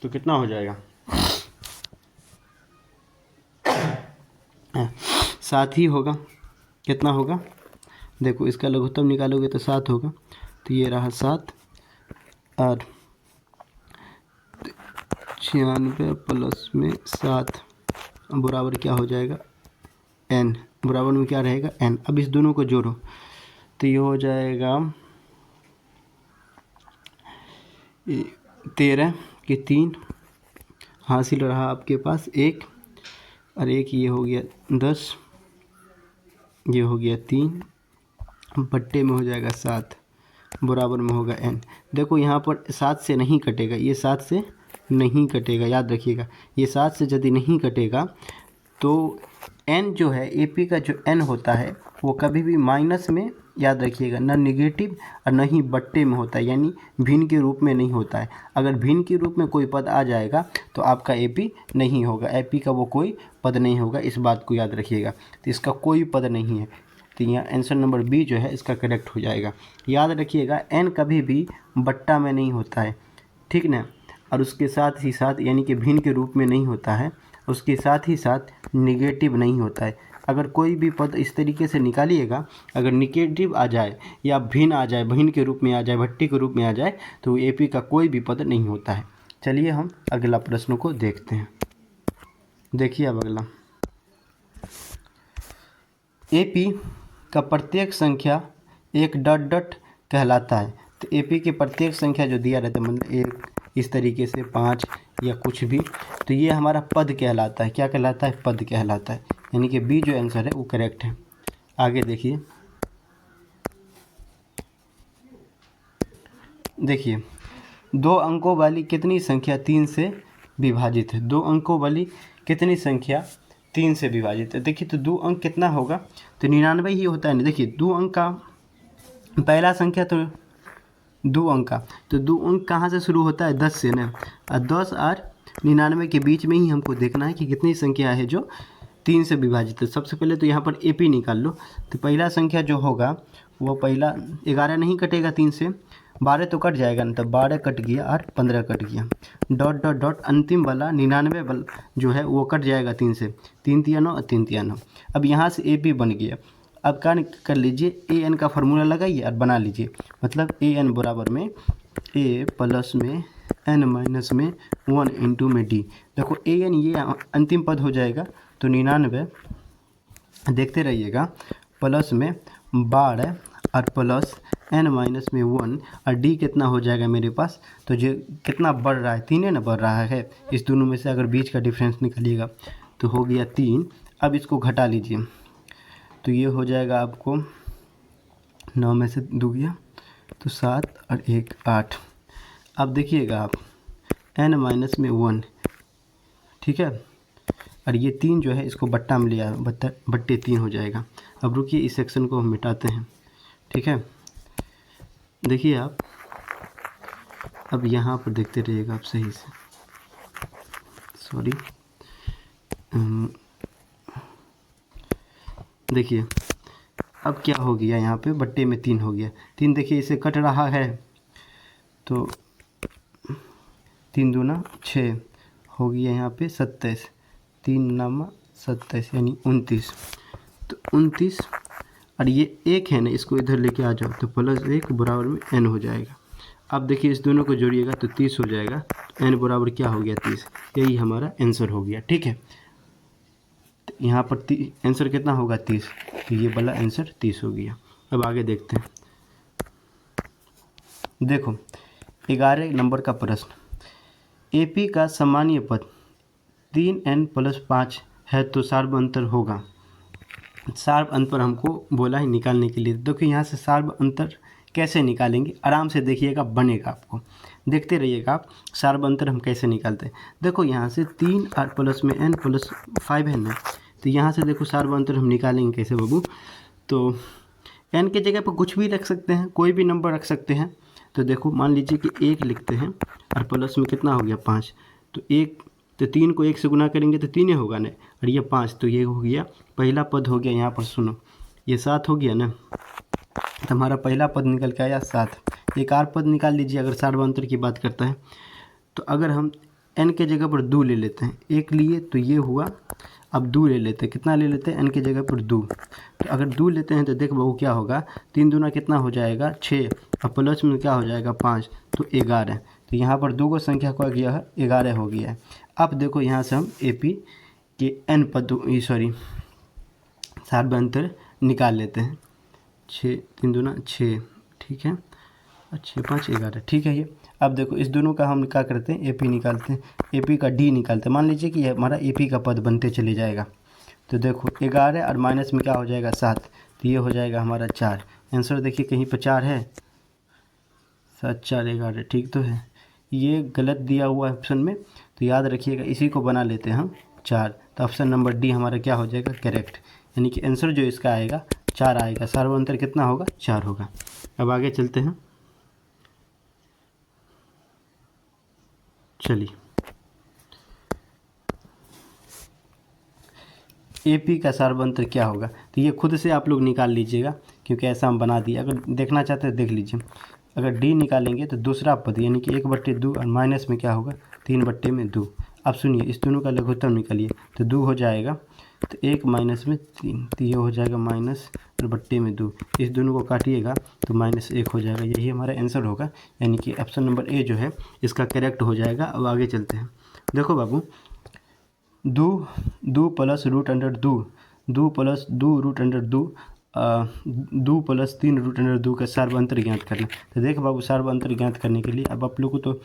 तो कितना हो जाएगा, 7 ही होगा। कितना होगा, देखो इसका लघुत्तम निकालोगे तो 7 होगा, तो ये रहा 7 और 96 प्लस में 7 बराबर क्या हो जाएगा, N बराबर में क्या रहेगा, N। अब इस दोनों को जोड़ो तो ये हो जाएगा 13 के 3 हासिल रहा आपके पास 1 और 1, ये हो गया 10, ये हो गया 3 बट्टे में हो जाएगा 7 बराबर में होगा N। देखो यहाँ पर 7 से नहीं कटेगा, ये 7 से नहीं कटेगा, याद रखिएगा, ये 7 से यदि नहीं कटेगा तो N जो है, AP का जो N होता है वो कभी भी माइनस में, याद रखिएगा, ना निगेटिव और न ही बट्टे में होता है, यानी भिन्न के रूप में नहीं होता है। अगर भिन्न के रूप में कोई पद आ जाएगा तो आपका AP नहीं होगा, AP का वो कोई पद नहीं होगा, इस बात को याद रखिएगा। तो इसका कोई पद नहीं है, तो यहाँ आंसर नंबर बी जो है इसका करेक्ट हो जाएगा। याद रखिएगा N कभी भी बट्टा में नहीं होता है, ठीक ना, और उसके साथ ही साथ यानी कि भिन्न के रूप में नहीं होता है, उसके साथ ही साथ निगेटिव नहीं होता है। अगर कोई भी पद इस तरीके से निकालिएगा, अगर निगेटिव आ जाए या भिन्न आ जाए, भिन्न के रूप में आ जाए, भट्टी के रूप में आ जाए, तो AP का कोई भी पद नहीं होता है। चलिए हम अगला प्रश्न को देखते हैं। देखिए अब अगला, AP का प्रत्येक संख्या एक डॉट डॉट कहलाता है। तो AP की प्रत्येक संख्या जो दिया रहता है, मतलब एक इस तरीके से 5 या कुछ भी, तो ये हमारा पद कहलाता है। क्या कहलाता है, पद कहलाता है, यानी कि बी जो आंसर है वो करेक्ट है। आगे देखिए, दो अंकों वाली कितनी संख्या 3 से विभाजित है? दो अंकों वाली कितनी संख्या 3 से विभाजित है? देखिए तो 2 अंक कितना होगा, तो 99 ही होता है ना। देखिए 2 अंक का पहला संख्या तो 2 अंक का, तो 2 अंक कहाँ से शुरू होता है? 10 से ना। और 10 और 99 के बीच में ही हमको देखना है कि कितनी संख्या है जो 3 से विभाजित है। सबसे पहले तो यहाँ पर AP निकाल लो। तो पहला संख्या जो होगा वो पहला 11 नहीं कटेगा 3 से, 12 तो कट जाएगा ना, तो 12 कट गया और 15 कट गया, डॉट डॉट डॉट अंतिम वाला 99 वाला जो है वो कट जाएगा 3 से, 3 तिया 9 और 3 तिया 9। अब यहाँ से AP बन गया। अब क्या कर लीजिए, AN का फार्मूला लगाइए और बना लीजिए। मतलब AN बराबर में A प्लस में N माइनस में 1 इंटू में D। देखो AN ये अंतिम पद हो जाएगा, तो 99 देखते रहिएगा, प्लस में 12 और प्लस N माइनस में 1 और D कितना हो जाएगा मेरे पास, तो जो कितना बढ़ रहा है 3 है ना, बढ़ रहा है। इस दोनों में से अगर बीच का डिफरेंस निकालिएगा तो हो गया 3। अब इसको घटा लीजिए, तो ये हो जाएगा आपको 9 में से 2 गया तो 7 और 1 8। अब देखिएगा आप N माइनस में 1, ठीक है, और ये 3 जो है इसको बट्टा में लिया, बट्टे 3 हो जाएगा। अब रुकिए इस सेक्शन को हम मिटाते हैं, ठीक है। देखिए आप अब यहाँ पर देखते रहिएगा आप सही से, सॉरी, देखिए अब क्या हो गया, यहाँ पे बट्टे में 3 हो गया। 3 देखिए इसे कट रहा है, तो 3 दूना 6 हो गया, यहाँ पे 27, 3 नामा 27 यानी 29। तो 29 और ये 1 है ना, इसको इधर लेके आ जाओ, तो प्लस 1 बराबर में N हो जाएगा। अब देखिए इस दोनों को जोड़िएगा तो 30 हो जाएगा। N बराबर क्या हो गया 30, यही हमारा आंसर हो गया, ठीक है। तो यहाँ पर आंसर कितना होगा 30, तो ये वाला आंसर 30 हो गया। अब आगे देखते हैं, देखो 11 नंबर का प्रश्न, AP का सामान्य पद 3N प्लस 5 है तो सार्व अंतर होगा। सार्व अंतर हमको बोला है निकालने के लिए। देखो यहाँ से सार्व अंतर कैसे निकालेंगे, आराम से देखिएगा, बनेगा, आपको देखते रहिएगा आप सार्व अंतर हम कैसे निकालते हैं। देखो यहाँ से 3 और प्लस में N प्लस 5 है ना, तो यहाँ से देखो सार्व अंतर हम निकालेंगे कैसे बाबू। तो N के जगह पर कुछ भी रख सकते हैं, कोई भी नंबर रख सकते हैं। तो देखो मान लीजिए कि 1 लिखते हैं और प्लस में कितना हो गया 5, तो 1, तो 3 को 1 से गुना करेंगे तो 3 ही होगा ना, और ये 5, तो ये हो गया पहला पद हो गया। यहाँ पर सुनो, ये 7 हो गया ना, तो हमारा पहला पद निकल के आया 7। एक और पद निकाल लीजिए अगर सार्व अंतर की बात करता है, तो अगर हम N के जगह पर 2 ले लेते हैं, 1 लिए तो ये हुआ, अब 2 ले लेते हैं, कितना ले लेते हैं N के जगह पर 2। तो अगर 2 लेते हैं तो देख बहू क्या होगा, 3 दूना कितना हो जाएगा 6, और प्लस में क्या हो जाएगा 5, तो 11। तो यहाँ पर 2 को संख्या को गया है 11 हो गया है। अब देखो यहाँ से हम AP के N पद, सॉरी, सार्व अंतर निकाल लेते हैं। 6 3 दूना 6, ठीक है, 6 5 11, ठीक है। ये अब देखो इस दोनों का हम क्या करते हैं, AP निकालते हैं, AP का D निकालते हैं। मान लीजिए कि ये हमारा AP का पद बनते चले जाएगा, तो देखो 11 और माइनस में क्या हो जाएगा 7, तो ये हो जाएगा हमारा 4। आंसर देखिए कहीं पर 4 है, 7 4 11, ठीक तो है। ये गलत दिया हुआ है ऑप्शन में, तो याद रखिएगा, इसी को बना लेते हैं हम 4। तो ऑप्शन नंबर D हमारा क्या हो जाएगा करेक्ट, यानी कि आंसर जो इसका आएगा 4 आएगा। सार्व अंतर कितना होगा 4 होगा। अब आगे चलते हैं, चलिए AP का सार्व अंतर क्या होगा, तो ये खुद से आप लोग निकाल लीजिएगा, क्योंकि ऐसा हम बना दिए। अगर देखना चाहते हैं देख लीजिए, अगर D निकालेंगे तो दूसरा पद यानी कि 1/2 और माइनस में क्या होगा 3/2। अब सुनिए इस दोनों का लघुत्तम निकालिए, तो 2 हो जाएगा, तो 1 माइनस में 3, तो ये हो जाएगा माइनस और बट्टे में 2। इस दोनों को काटिएगा तो -1 हो जाएगा। यही हमारा आंसर होगा, यानी कि ऑप्शन नंबर A जो है इसका करेक्ट हो जाएगा। अब आगे चलते हैं, देखो बाबू, 2 plus root under 2 plus 2 root under 2 plus 3 root under 2 का सार्व अंतर ज्ञात करना। तो देख बाबू सार्व अंतर ज्ञात करने के लिए अब आप लोग को तो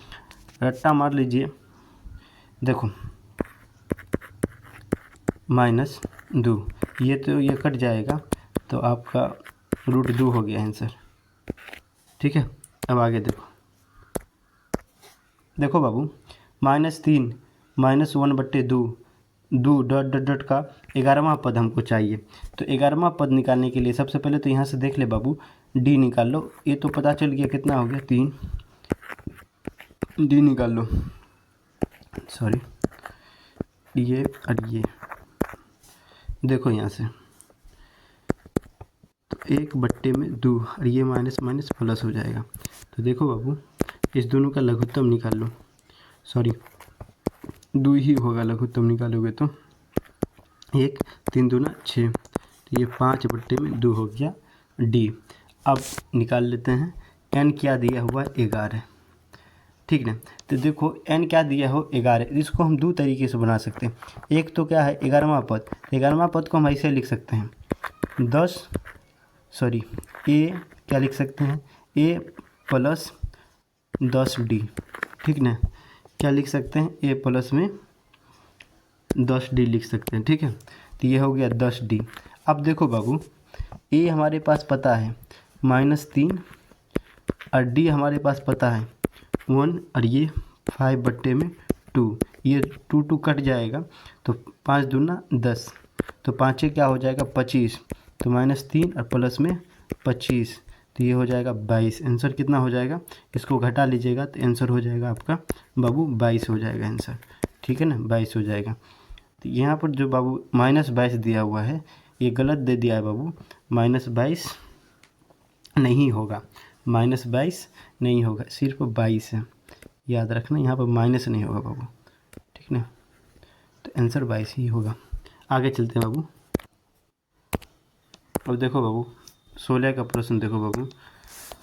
रट्टा मार लीजिए। देखो -2, ये तो ये कट जाएगा, तो आपका √2 हो गया आंसर, ठीक है। अब आगे देखो, देखो बाबू, -3 -1/2 डॉट डॉट डॉट का 11वां पद हमको चाहिए। तो 11वां पद निकालने के लिए सबसे पहले तो यहाँ से देख ले बाबू, डी निकाल लो। ये तो पता चल गया कितना हो गया, 3। डी निकाल लो, सॉरी, ये और ये देखो यहाँ से, तो 1/2 और ये माइनस माइनस प्लस हो जाएगा। तो देखो बाबू, इस दोनों का लघुत्तम निकाल लो, सॉरी 2 ही होगा लघुत्तम निकालोगे तो। 1 3 दूना 6, तो ये 5/2 हो गया डी। अब निकाल लेते हैं, एन क्या दिया हुआ है, 11, ठीक ना। तो देखो एन क्या दिया हो, 11। इसको हम 2 तरीके से बना सकते हैं। एक तो क्या है, 11वां पद। 11वां पद को हम ऐसे लिख सकते हैं, ए क्या लिख सकते हैं, a + 10d, ठीक ना। क्या लिख सकते हैं, a प्लस में 10d लिख सकते हैं, ठीक है। तो ये हो गया 10d। अब देखो बाबू, a हमारे पास पता है -3 और d हमारे पास पता है 1 और ये 5/2। ये 2 कट जाएगा, तो 5 दूना 10, तो 5 क्या हो जाएगा 25, तो -3 और प्लस में 25, तो ये हो जाएगा 22। आंसर कितना हो जाएगा, इसको घटा लीजिएगा तो आंसर हो जाएगा आपका बाबू 22 हो जाएगा आंसर, ठीक है ना, 22 हो जाएगा। तो यहाँ पर जो बाबू -22 दिया हुआ है, ये गलत दे दिया है बाबू, -22 नहीं होगा, -22 नहीं होगा, सिर्फ 22 है, याद रखना, यहाँ पर माइनस नहीं होगा बाबू, ठीक ना। तो आंसर 22 ही होगा। आगे चलते हैं बाबू। अब देखो बाबू 16 का प्रश्न देखो बाबू।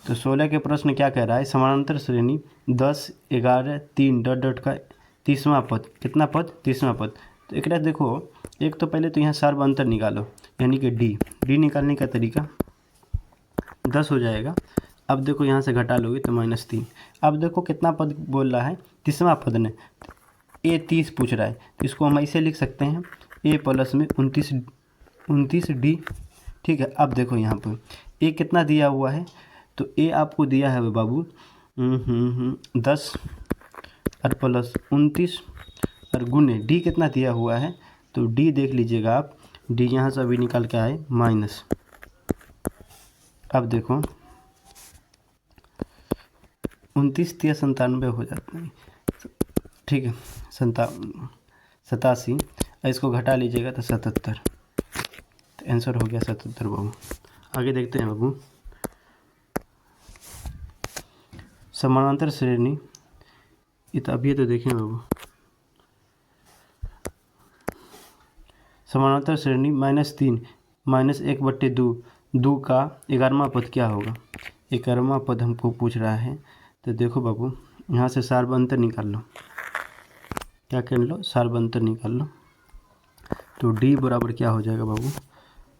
तो 16 के प्रश्न क्या कह रहा है, समानांतर श्रेणी 10 11 3 डॉट डॉट का 30वां पद, कितना पद, 30वां पद। तो एक देखो, एक तो पहले तो यहाँ सर्व अंतर निकालो, यानी कि डी निकालने का तरीका 10 हो जाएगा। अब देखो यहाँ से घटा लोगे तो -3। अब देखो कितना पद बोल रहा है, 30वां पद ने, ए 30 पूछ रहा है, तो इसको हम ऐसे लिख सकते हैं, ए प्लस में 29 डी, ठीक है। अब देखो यहाँ पर ए कितना दिया हुआ है, तो ए आपको दिया है बाबू 10 और प्लस 29 और गुने डी कितना दिया हुआ है, तो डी देख लीजिएगा आप, डी यहाँ से अभी निकाल के आए माइनस। अब देखो 29 या 97 हो जाता है, ठीक है, 87, इसको घटा लीजिएगा तो 77, तो आंसर हो गया 77 बाबू। आगे देखते हैं बाबू, समानांतर श्रेणी, ये तो अभी तो देखें बाबू, समानांतर श्रेणी -3 -1/2 2 का 11वां पद क्या होगा, 11वां पद हमको पूछ रहा है। तो देखो बाबू, यहाँ से सार्व अंतर निकाल लो, क्या कर लो, सार्व अंतर निकाल लो। तो डी बराबर क्या हो जाएगा बाबू,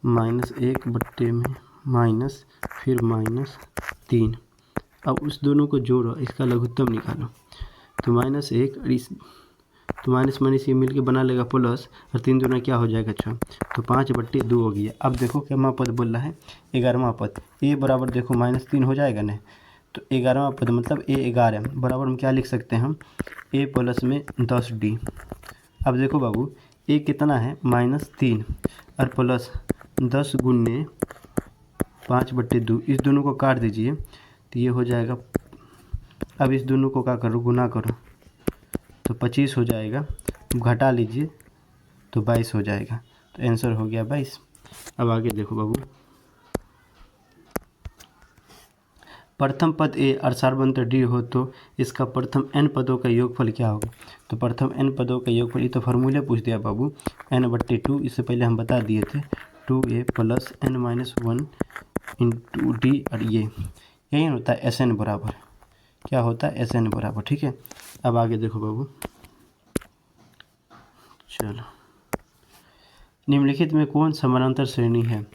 -1 में माइनस फिर -3। अब उस दोनों को जोड़ो, इसका लघुत्तम निकालो। तो -1 और इस, तो माइनस माइनस ये मिलके बना लेगा प्लस, और 3 दूना क्या हो जाएगा 6, तो 5/2 हो गया। अब देखो क्या पद बोल रहा है, 11वां पद, ए बराबर देखो -3 हो जाएगा ना, तो 11वां पद मतलब ए 11 बराबर हम क्या लिख सकते हैं, हम ए प्लस में 10d। अब देखो बाबू, ए कितना है -3 और प्लस 10 गुने 5/2, इस दोनों को काट दीजिए तो ये हो जाएगा। अब इस दोनों को क्या करो, गुना करो, तो 25 हो जाएगा, घटा लीजिए तो 22 हो जाएगा, तो आंसर हो गया 22। अब आगे देखो बाबू, प्रथम पद ए और सार्वंतर डी हो तो इसका प्रथम n पदों का योगफल क्या होगा। तो प्रथम n पदों का योगफल, ये तो फार्मूले पूछ दिया बाबू, n/2, इससे पहले हम बता दिए थे, 2a + n-1 इंटू डी, और ये यही होता है Sn बराबर, क्या होता है Sn बराबर, ठीक है। अब आगे देखो बाबू, चलो, निम्नलिखित में कौन समानांतर श्रेणी है।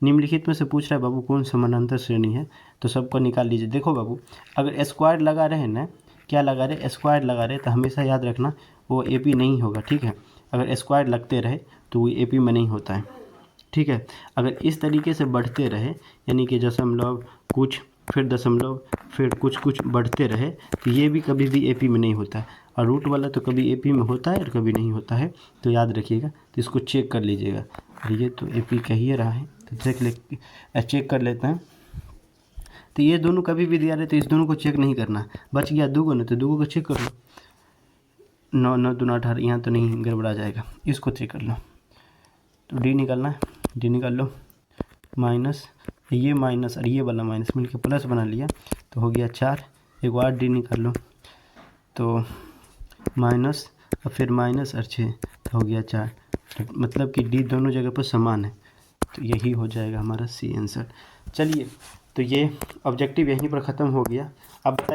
निम्नलिखित में से पूछ रहा है बाबू कौन समानांतर श्रेणी है, तो सबको निकाल लीजिए। देखो बाबू, अगर स्क्वायर लगा रहे ना, क्या लगा रहे, स्क्वायर लगा रहे, तो हमेशा याद रखना वो AP नहीं होगा, ठीक है। अगर स्क्वायर लगते रहे तो वो AP में नहीं होता है, ठीक है। अगर इस तरीके से बढ़ते रहे, यानी कि जैसे हम लोग कुछ फिर दशमलव, फिर कुछ कुछ बढ़ते रहे, तो ये भी कभी भी एपी में नहीं होता है। और रूट वाला तो कभी एपी में होता है और कभी नहीं होता है, तो याद रखिएगा। तो इसको चेक कर लीजिएगा। और ये तो एपी कह ही रहा है, तो चेक कर लेते हैं। तो ये दोनों कभी भी दिया रहे तो इस दोनों को चेक नहीं करना। बच गया दूगो ना, तो दूगो को चेक कर लो। 9 9 दूना 18, यहाँ तो नहीं गड़बड़ा जाएगा, इसको चेक कर लो। तो डी निकालना है, डी निकाल लो। माइनस, ये माइनस और ये वाला माइनस मिलकर प्लस बना लिया, तो हो गया 4। एक बार डी निकाल लो, तो माइनस और फिर माइनस और 6, तो हो गया 4। मतलब कि डी दोनों जगह पर समान है, तो यही हो जाएगा हमारा सी आंसर। चलिए, तो ये ऑब्जेक्टिव यहीं पर ख़त्म हो गया। अब बताइए